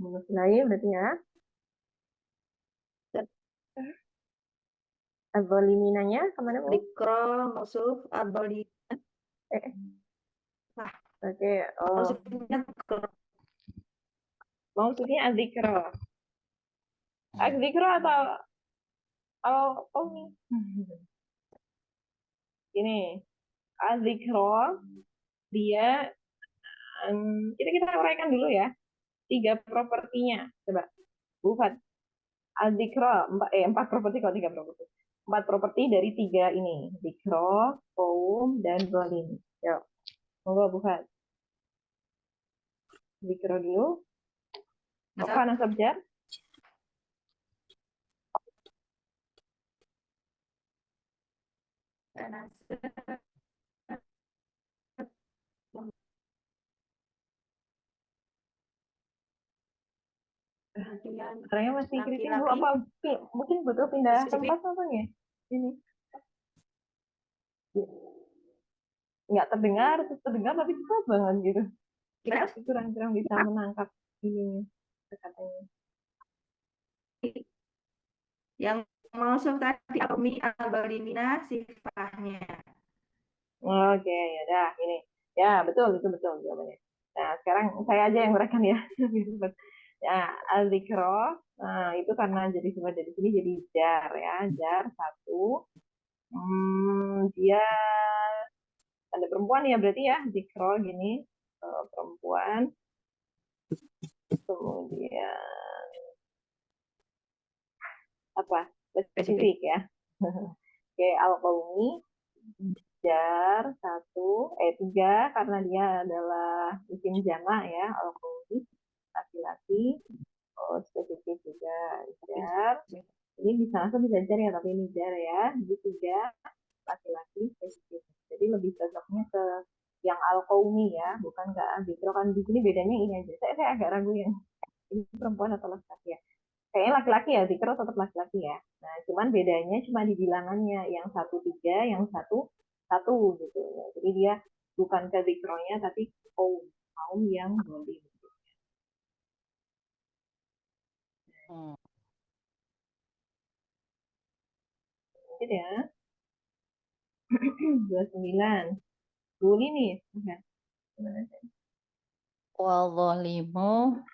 Terus lain berarti ya. Azoliminanya kemana Bu? dikro maksud abali. Oke. Oh, Maksudnya maksudnya azikro. Azikro atau ini? Ini azikro dia kita uraikan dulu ya. 3 propertinya. Coba. Bu Fat. Azikro 4 properti kalau 3 properti. 4 properti dari 3 ini. Zikro, kaum, dan zolim. Yuk. Monggo Bu Fat. Zikro dulu. Apa nasab jar? Orangnya masih kritis Bu. Apa mungkin butuh pindah tempat apa ya? Ini. Nggak terdengar, terus terdengar tapi susah banget gitu. Gimana? Kurang-kurang bisa menangkap ini katanya. Yang maksud tadi mi abalimina sifatnya. Oke, ya dah ini. Ya, betul jawabannya. Nah, sekarang saya aja yang merekam ya. Ya, al-zikro. Nah, itu karena jadi sifat dari sini jadi jar ya. Jar satu. Dia ada perempuan ya berarti ya. Zikro gini. Perempuan. Kemudian apa? Spesifik ya. Oke, al-qaumi. Jar satu, 3 karena dia adalah isim jama ya, al-qaumi laki-laki. Oh, spesifik juga jar. Ini bisa langsung bisa jar ya, tapi ini jar ya. Jadi 3 laki-laki spesifik. Jadi lebih cocoknya ke yang al-qaumi ya, bukan ke al-zikro. Kan di sini bedanya ini aja. Saya agak ragu yang ini perempuan atau laki-laki ya. Kayaknya laki-laki ya, zikro tetap laki-laki ya. Nah, cuman bedanya cuma di bilangannya, yang 1 3, yang satu satu gitu. Jadi dia bukan ke zikronya, tapi kaum yang zolim. Gitu ya. 29. Boleh nih. Wadzalimu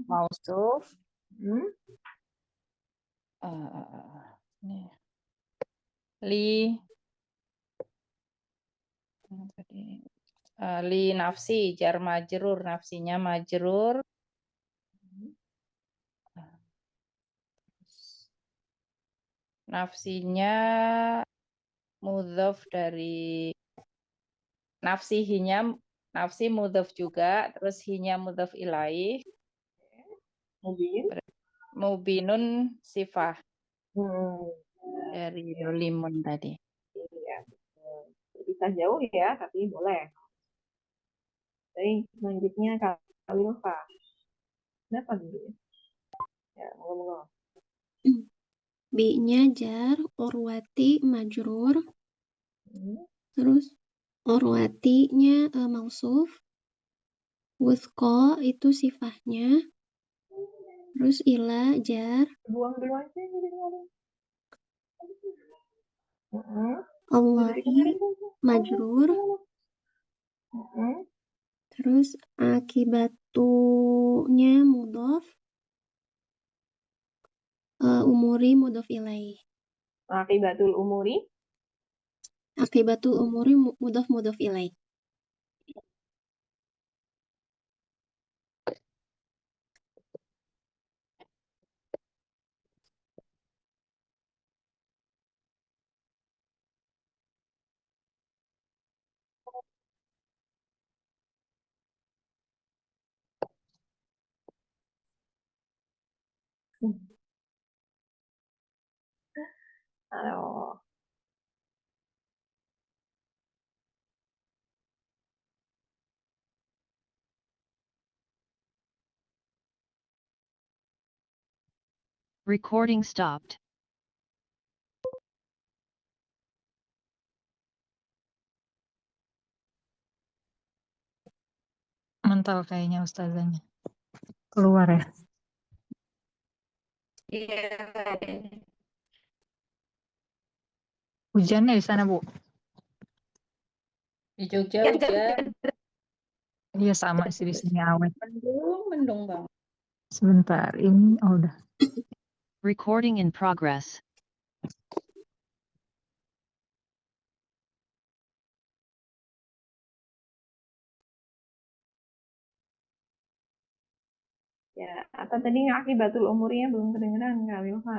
mausuf. Nih. Li tadi Li nafsi, jar majrur, nafsinya majrur. Nafsinya mudhof dari nafsi mudhof juga, terus hinya mudhof ilaih, Mubin. mubinun sifah Hmm. dari dolimun tadi. Iya, betul. Bisa jauh ya, tapi boleh. Jadi selanjutnya Kak Wilfa. Kenapa gitu ya? Ya, ngomong-ngomong. B-nya jar, Urwati majrur, Hmm. terus Urwatinya mausuf, Wuthqa itu sifahnya, terus ila jar, Buang dulu aja jadi kemarin. Allahi Dari kemarin. majrur, Hmm. terus akibatunya mudhof, umuri mudhof ilaih. Akibatul umuri. Akibatul umuri mudhof ilaih. Aduh. Recording stopped. Mental kayaknya ustazanya. Keluar ya. Iya. Hujannya di sana, Bu? Di Jogja Ya, hujan, Iya sama sih di sini awet. mendung banget. Sebentar, ini udah. Recording in progress. Ya, apa tadi akibatul umurnya belum kedengeran Kak Wilfa?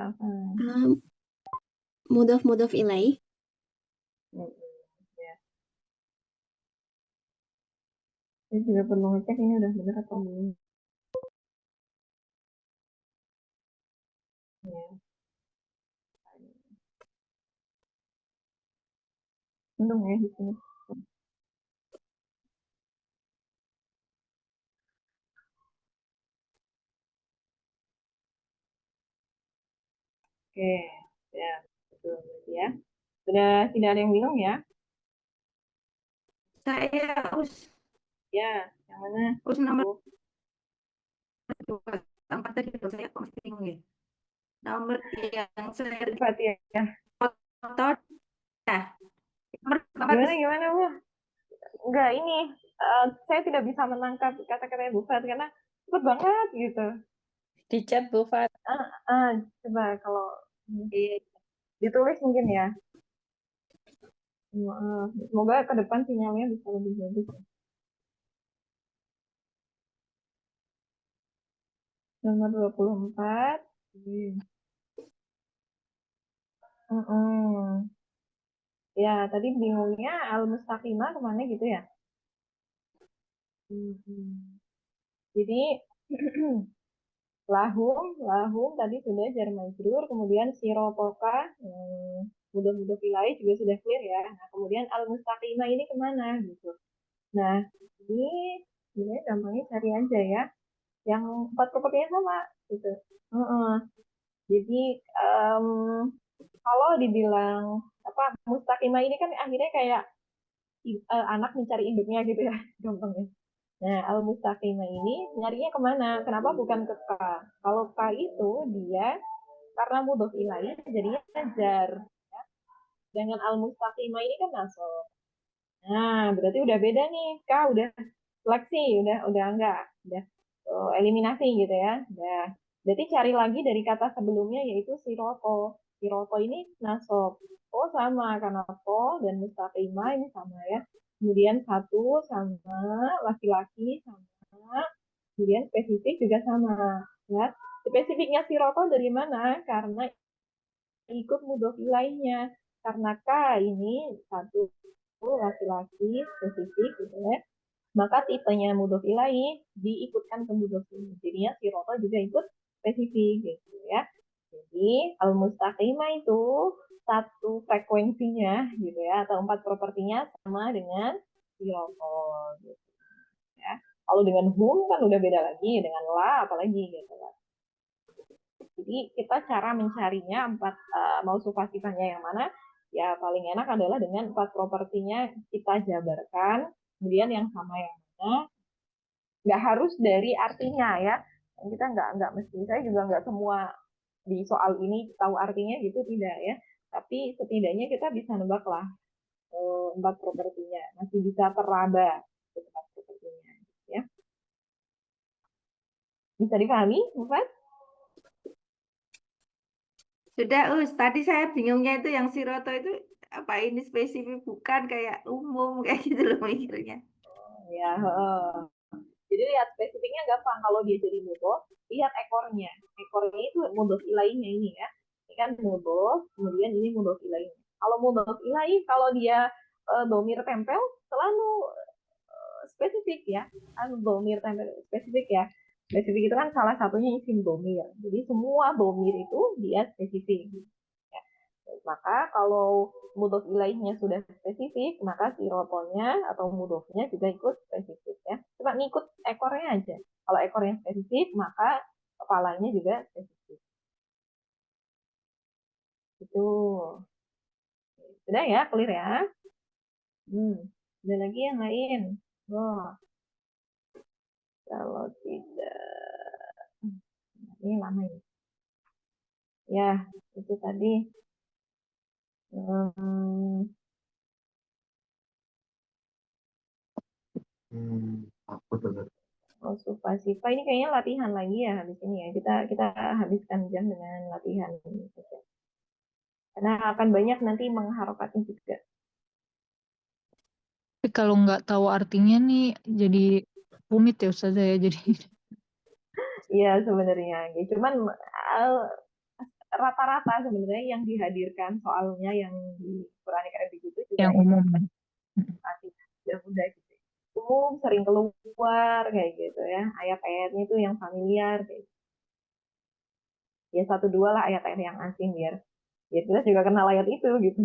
Mudhof ilaih. Ya. Saya juga perlu ngecek ini udah bener atau belum. Ya. Mendung ya di sini. Oke, ya, betul berarti ya. Sudah tidak ada yang bingung ya? Saya Ya, yang mana? nomor Bu? 4 tadi tuh saya kok masih bingung ya. Nomor yang saya Cepat ya. foto ya. Nomor Gimana Bu? Enggak ini, saya tidak bisa menangkap kata-kata Bu Fat karena cepet banget gitu. Di chat Bu Fat. Coba kalau ditulis mungkin ya. Semoga ke depan sinyalnya bisa lebih bagus. Nomor 24. Ya, tadi bingungnya al-mustaqimah kemana gitu ya? Jadi lahum tadi sudah jar majrur, kemudian sirotoka, mudah-mudah pilai juga sudah clear ya. Nah, kemudian al-mustaqimah ini kemana gitu. Nah, ini sebenarnya gampangnya cari aja ya. Yang 4 propertinya sama gitu. Jadi kalau dibilang apa mustaqimah ini kan akhirnya kayak anak mencari induknya gitu ya, gampangnya. Nah, al-mustaqimah ini nyarinya kemana? Kenapa bukan ke K? Kalau K itu dia karena mudhof ilaih jadinya jar. Ya. Dengan al-mustaqimah ini kan nasab. Nah, berarti udah beda nih. K udah seleksi, udah enggak, udah eliminasi gitu ya. Udah. Berarti cari lagi dari kata sebelumnya yaitu siroto. Siroto ini nasab. Oh sama karena ko dan mustaqimah ini sama ya. kemudian satu sama, laki-laki sama, kemudian spesifik juga sama. Ya. Spesifiknya siroto dari mana? Karena ikut mudhof ilaihnya. Karena K ini satu laki-laki spesifik gitu ya. Maka tipenya mudhof ilaih diikutkan ke mudhof ini. Jadinya siroto juga ikut spesifik gitu ya. Jadi al-mustaqimah itu satu frekuensinya gitu ya atau 4 propertinya sama dengan siroto gitu ya. Kalau dengan hum kan udah beda lagi, dengan la apalagi gitu kan. Jadi kita cara mencarinya mau sifatnya yang mana ya paling enak adalah dengan 4 propertinya kita jabarkan, kemudian yang sama yang mana. Nggak harus dari artinya ya. Kita nggak mesti, saya juga nggak semua di soal ini tahu artinya gitu tidak ya. Tapi setidaknya kita bisa nebak lah 4 propertinya, masih bisa teraba 4 propertinya ya. Bisa dipahami, Bufat? Sudah, tadi saya bingungnya itu yang siroto itu apa ini spesifik bukan kayak umum kayak gitu loh mikirnya. Ya, jadi lihat spesifiknya gampang kalau dia jadi mudhof, lihat ekornya. Ekornya itu mudhof ilainya ini ya. Ini kan mudhof, kemudian ini mudhof ilainya. Kalau mudhof ilaih, kalau dia domir tempel, selalu spesifik ya. Kan domir tempel spesifik ya. Spesifik itu kan salah satunya isim domir. Jadi semua domir itu dia spesifik. Ya. Maka kalau mudhof ilaihnya sudah spesifik, maka sirotonya atau mudhofnya juga ikut spesifik ya. Cuma ngikut ekornya aja. Kalau ekornya spesifik, maka kepalanya juga spesifik. Itu. Sudah ya, clear ya? Ada lagi yang lain? Oh, kalau tidak, ini lama ini. Ya, itu tadi. Hmm, Supa ini kayaknya latihan lagi ya habis ini ya. Kita habiskan jam dengan latihan saja. Karena akan banyak nanti mengharokatnya juga. Tapi kalau nggak tahu artinya nih jadi rumit ya Ustazah ya. Jadi Iya sebenarnya. Ya, cuman rata-rata sebenarnya yang dihadirkan soalnya yang di Quran Karim itu juga yang yang umum. artinya sudah mudah gitu. Umum sering keluar kayak gitu ya. Ayat-ayatnya itu yang familiar kayak gitu. Ya satu dua lah ayat-ayat yang asing biar kita juga kenal ayat itu gitu.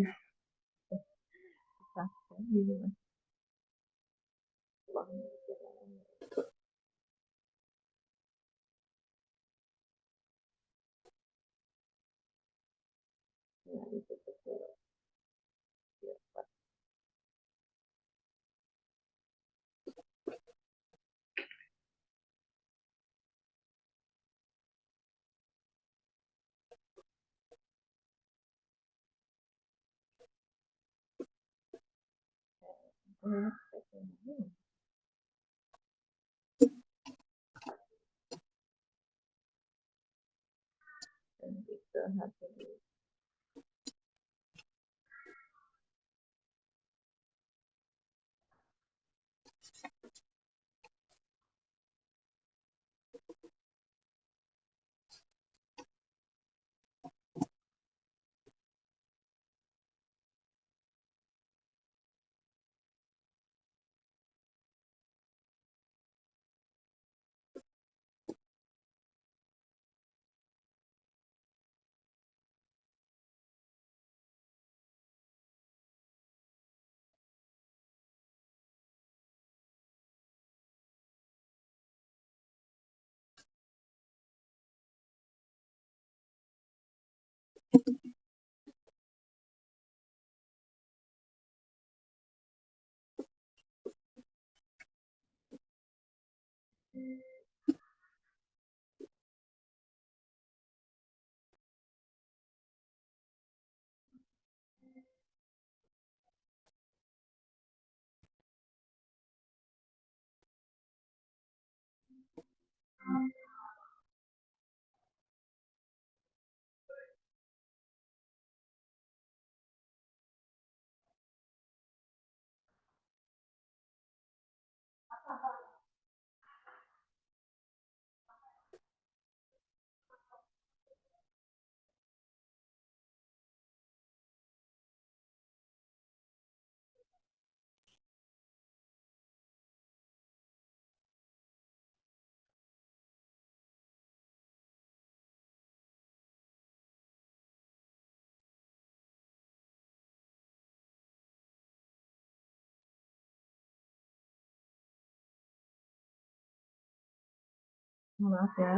Maaf ya.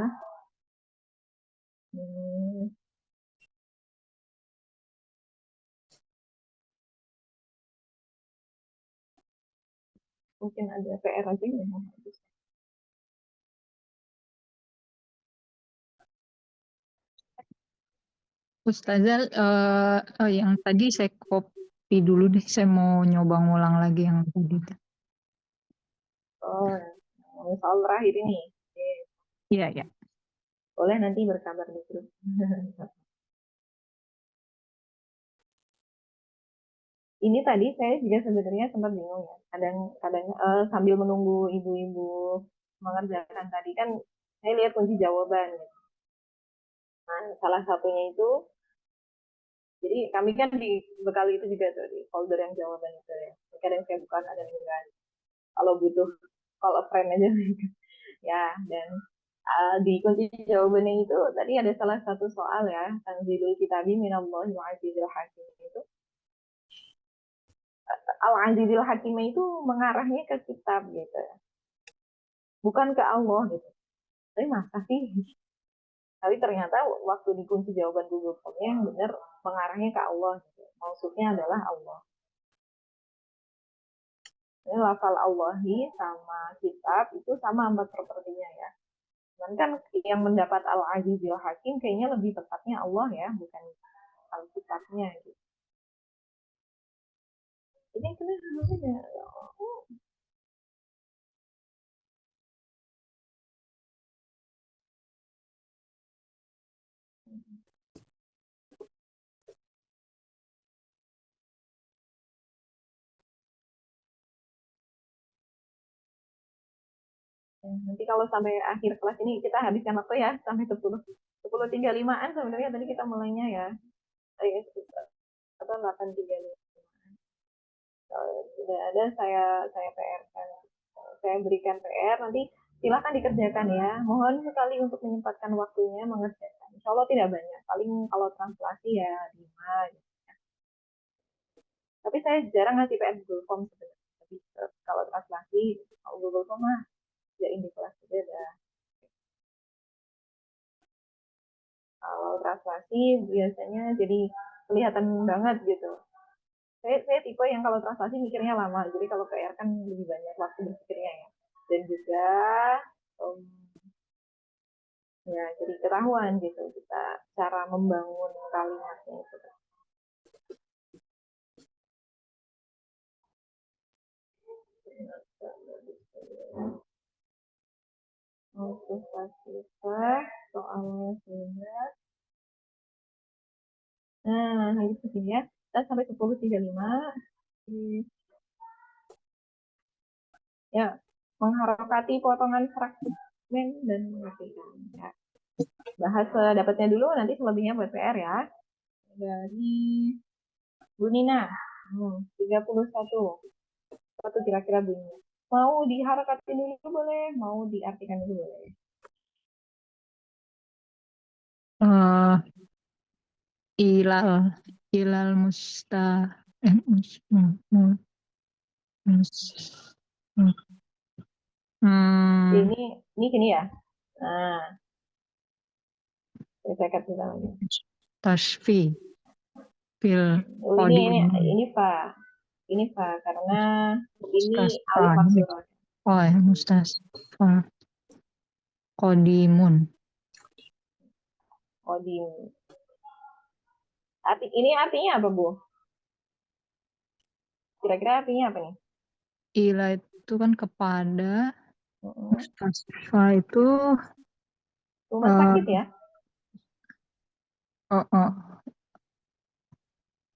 Mungkin ada PR aja yang mau habis. Ustazah, yang tadi saya copy dulu deh. Saya mau nyoba ngulang lagi yang tadi. Oh, soal terakhir ini. Oke. Iya, ya. Boleh nanti berkabar di grup. Ini tadi saya juga sebenarnya sempat bingung ya. Kadang sambil menunggu ibu-ibu mengerjakan tadi kan saya lihat kunci jawaban. Nah, salah satunya itu, jadi kami kan dibekali itu juga tuh di folder yang jawaban itu ya. Kadang saya buka, kadang enggak. Kalau butuh call a friend aja. Ya, dan di kunci jawabannya itu tadi ada salah satu soal ya, tanzilul kitabi minallahi wa azizil hakim itu. Al-Azizil Hakim itu mengarahnya ke kitab gitu. Bukan ke Allah gitu. Tapi masa sih? Tapi ternyata waktu dikunci jawaban Google Form-nya yang benar mengarahnya ke Allah gitu. Maksudnya adalah Allah. Ini lafal Allahi sama kitab itu sama empat propertinya ya. Cuman kan yang mendapat Al-Azizil Hakim kayaknya lebih tepatnya Allah ya, bukan Al-Kitabnya gitu. Ini kenapa ya? Nanti kalau sampai akhir kelas ini kita habiskan waktu ya sampai 10.35-an sebenarnya tadi kita mulainya ya. Atau 8.35. Kalau sudah ada saya PR-kan. Saya berikan PR nanti silakan dikerjakan ya. Mohon sekali untuk menyempatkan waktunya mengerjakan. Insya Allah tidak banyak. Paling kalau translasi ya 5 gitu. Tapi saya jarang ngasih PR Google Form sebenarnya. Tapi kalau translasi, kalau Google Form mah kerjain di kelas beda. Kalau translasi biasanya jadi kelihatan banget gitu. Saya tipe yang kalau translasi mikirnya lama, jadi kalau PR kan lebih banyak waktu berpikirnya ya. Dan juga ya jadi ketahuan gitu kita cara membangun kalimatnya itu. Untuk fasilitas soalnya sudah. Nah, lanjut ke sini ya. Kita sampai 10.35. Ya, mengharokati potongan fragmen dan mengertikan. Ya. Bahas dapatnya dulu, nanti selebihnya buat PR ya. Dari Bu Nina, 31. Satu kira-kira bunyinya. Mau diharakatin dulu boleh, mau diartikan dulu boleh. Ilal musta Ini gini ya. Nah, saya kasih tahu lagi. Tasfi fil Ini Pak. Ini Pak karena ini alif maksurah. Oh ya, mustasfa qadimun. Qadim. Ini artinya apa, Bu? Kira-kira artinya apa nih? Ila itu kan kepada, mustasfa itu rumah sakit ya?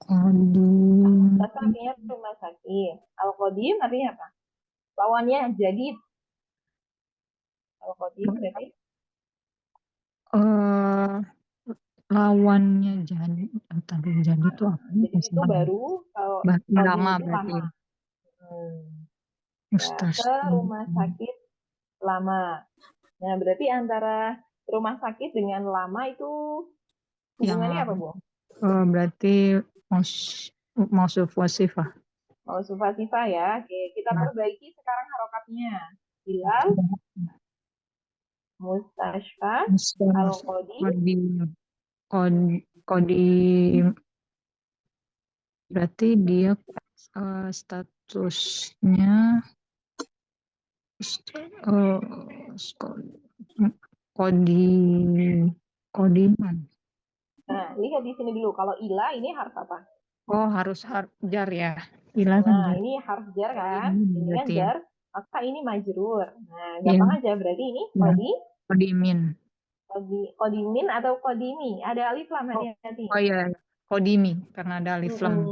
Qadim. Artinya rumah sakit. Al-Qadim artinya apa? Lawannya jadid. Al-Qadim berarti? Lawannya jadi itu apa? Jadi itu baru, kalau lama berarti. lama. Ya, ke rumah sakit lama. Nah, berarti antara rumah sakit dengan lama itu hubungannya apa, Bu? Berarti mausuf wasifah. Mausuf wasifah ya. Oke, kita perbaiki sekarang harokatnya. Hilal Mustashfa Mustashfa al-Qodi. Kodi berarti dia statusnya kodiman. Nah, lihat di sini dulu. Kalau ila ini harf apa? Oh, harus jar ya. Ila kan Nah, jar. ini harf jar kan? Ini kan Berarti ya. jar, maka ini majrur. Nah, Iya. gampang aja. Berarti ini Ya. Kodimin. kodimin atau kodimi. Ada alif lam, hati-hati. Oh iya, kodimi karena ada alif lam.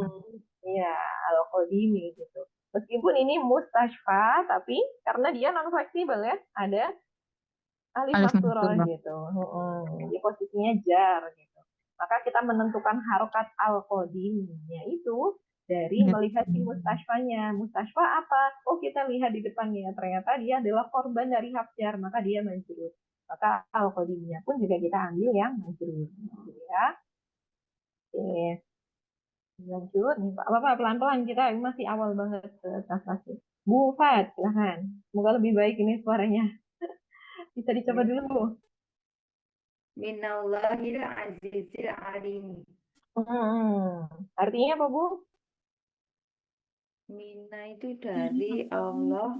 Iya, al-kodimi gitu. Meskipun ini mustashfa, tapi karena dia non fleksibel ya, ada alif Alif maksurah maksurah. gitu. Jadi posisinya jar gitu. Maka kita menentukan harokat al-qodimnya itu dari Ya. melihat si mustashfanya. Mustashfa apa? Oh, kita lihat di depannya. Ternyata dia adalah korban dari hak jar, maka dia majrur. Maka al-qodimnya pun juga kita ambil yang majrur. Gitu ya. Oke. Lanjut nih Pak. Apa pelan-pelan kita ini masih awal banget translasi. Bu Fat, silahkan. Semoga lebih baik ini suaranya. Bisa dicoba dulu. Minallahil azizil alim. Artinya apa, Bu? Mina itu dari Allah.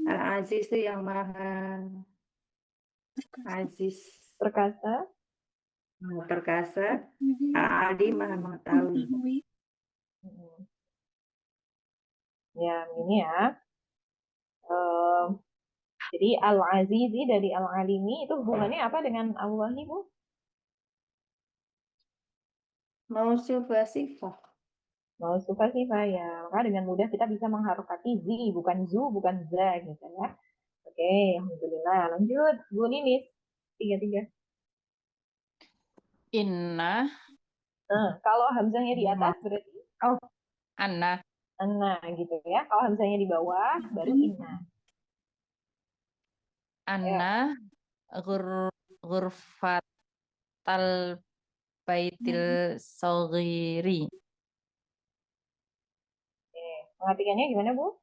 Al-Aziz itu yang maha aziz, Perkasa. maha perkasa. Al-Alim maha mengetahui. Ya, ini ya. Jadi Al-Azizi dari Al-Alimi itu hubungannya apa dengan Allah, Bu? Mausufah sifah. Mau suka sih Pak ya. Maka dengan mudah kita bisa mengharokati zi, bukan zu, bukan za gitu ya. Oke, alhamdulillah. Lanjut, Bu Ninis. 3-3. Inna Kalau hamzahnya di atas berarti anna anna gitu ya. Kalau hamzahnya di bawah baru inna. anna ghurfatal baitil saghiri. Mengartikannya gimana, Bu?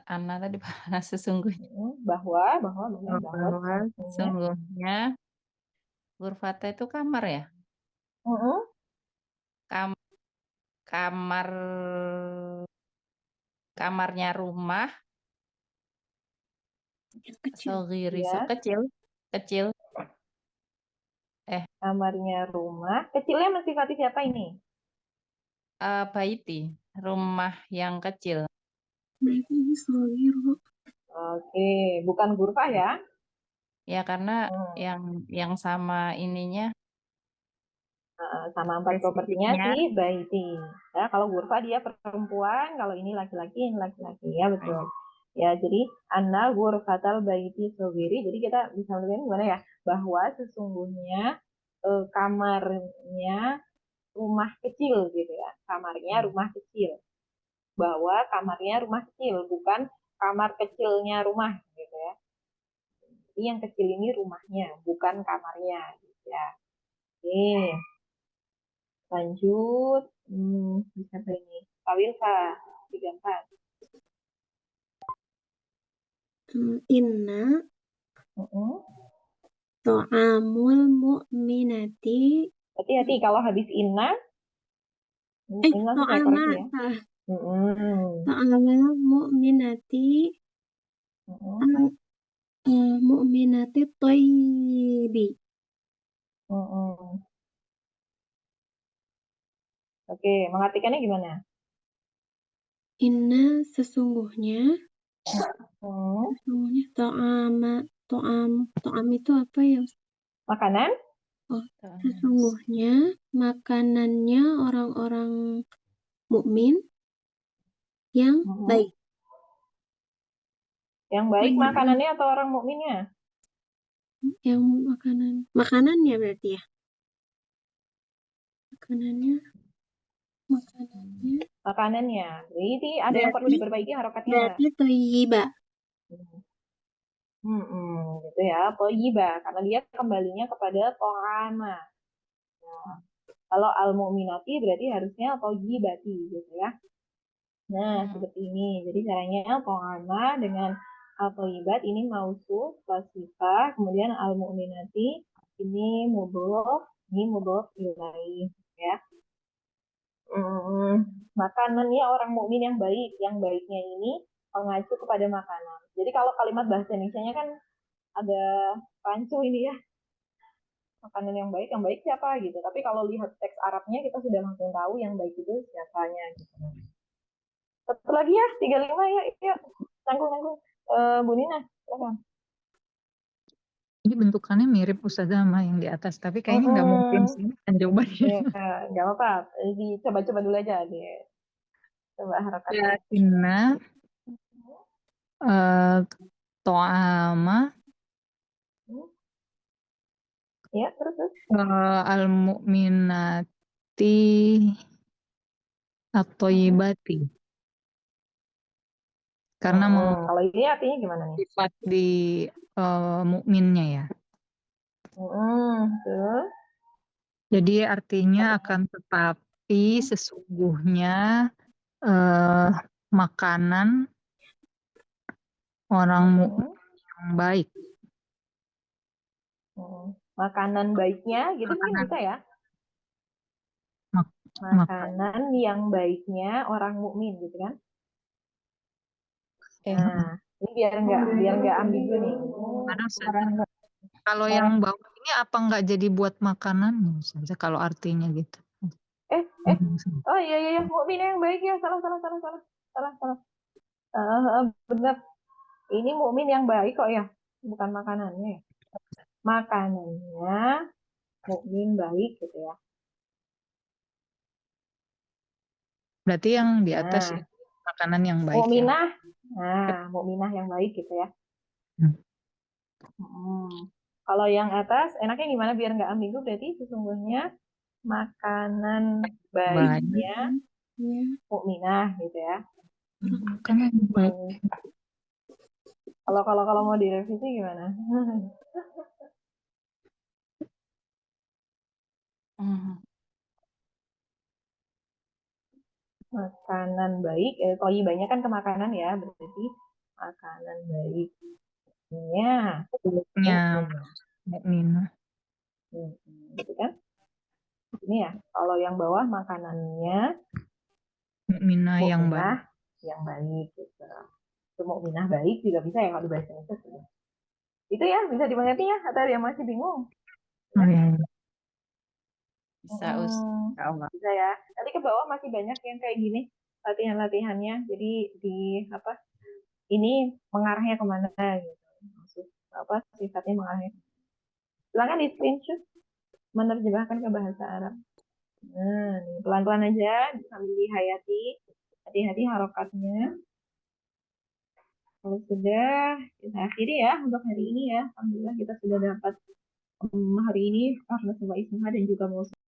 Anna tadi bahasa sesungguhnya. Bahwa Sesungguhnya ghurfata itu kamar ya? Kamarnya rumah saghiri Ya. kecil. Kamarnya rumah. Kecilnya mensifati siapa ini? Baiti, rumah yang kecil. Oke, bukan ghurfah ya? Ya karena yang sama ininya sama empat propertinya spesifiknya. si baiti. Ya, kalau ghurfah dia perempuan, kalau ini laki-laki, ini laki-laki ya betul. Ya, jadi anna ghurfatal baiti saghiri. Jadi kita bisa melihat gimana ya? Bahwa sesungguhnya kamarnya rumah kecil gitu ya. Kamarnya rumah kecil. Bahwa kamarnya rumah kecil, bukan kamar kecilnya rumah gitu ya. Jadi yang kecil ini rumahnya, bukan kamarnya gitu ya. Oke. Lanjut. Bisa apa ini? Pak Wilfa, 34. Inna ta'amul mu'minati. Hati-hati kalau habis inna. Ini langsung saya koreksi ya. Ta'amul mu'minati. Mu'minati thayyibi. Oke, mengartikannya gimana? Inna sesungguhnya ta'am itu apa ya? Makanan? Oh, sesungguhnya makanannya orang-orang mukmin yang baik. Yang baik makanannya atau orang mukminnya? Yang makanannya berarti ya? Makanannya. Jadi ada yang perlu diperbaiki harokatnya. Berarti thayyiba. Gitu ya, thayyiba karena dia kembalinya kepada ta'ama. Nah, kalau al-mu'minati berarti harusnya thayyibati gitu ya. Nah, seperti ini. Jadi caranya ta'ama dengan Al-thayyibat ini mausuf plus sifat, kemudian al-mu'minati ini mudhof, ini mudhof ilaih ya. Makanannya orang mukmin yang baik, yang baiknya ini mengacu kepada makanan. Jadi kalau kalimat bahasa Indonesia-nya kan ada rancu ini ya, makanan yang baik siapa gitu. Tapi kalau lihat teks Arabnya kita sudah langsung tahu yang baik itu siapanya gitu. Satu lagi ya, 35 ya, iya. Tanggung. Bu Nina, silakan. Ini bentukannya mirip Ustazah sama yang di atas, tapi kayaknya nggak mungkin sih kan jawabannya. Ya, nggak apa-apa. Coba dulu aja deh. Coba harakatnya. Lakinna to'ama Ya, terus. al-mu'minati at-thayyibati. Karena kalau ini artinya gimana nih? sifat di mukminnya ya. Tuh. Jadi artinya akan tetapi sesungguhnya makanan orang mukmin yang baik. Makanan baiknya gitu kan bisa ya? Makanan yang baiknya orang mukmin gitu kan? Nah, ini biar nggak ambigu nih. Kalau yang bawah ini apa nggak jadi buat makanan? Misalnya kalau artinya gitu. Oh iya, mukmin yang baik ya, salah. Benar. Ini mukmin yang baik kok ya, bukan makanannya. Makanannya mukmin baik gitu ya. Berarti yang di atas ya, makanan yang baik mukminah. ya. Mukminah yang baik gitu ya. Kalau yang atas enaknya gimana biar nggak ambigu, berarti sesungguhnya makanan baiknya mukminah gitu ya. Makanan baik. Kalau mau direvisi gimana? Makanan baik, thayyibahnya kan ke makanan ya, berarti makanan baiknya mukminah. Gitu kan? Ini ya, kalau yang bawah makanannya mukminah yang baik. Yang baik gitu. Itu mukminah baik juga bisa ya kalau di bahasa Indonesia. Itu ya, bisa dimengerti ya, atau yang masih bingung? Oh iya. Bisa, bisa ya. Nanti ke bawah masih banyak yang kayak gini latihan-latihannya. Jadi ini mengarahnya kemana gitu. Maksud sifatnya mengarahnya. Silakan di screenshot menerjemahkan ke bahasa Arab. Nah, nih, pelan-pelan aja sambil dihayati. Hati-hati harokatnya. Kalau sudah kita akhiri ya untuk hari ini ya. Alhamdulillah kita sudah dapat hari ini karena semua ismuha dan juga mau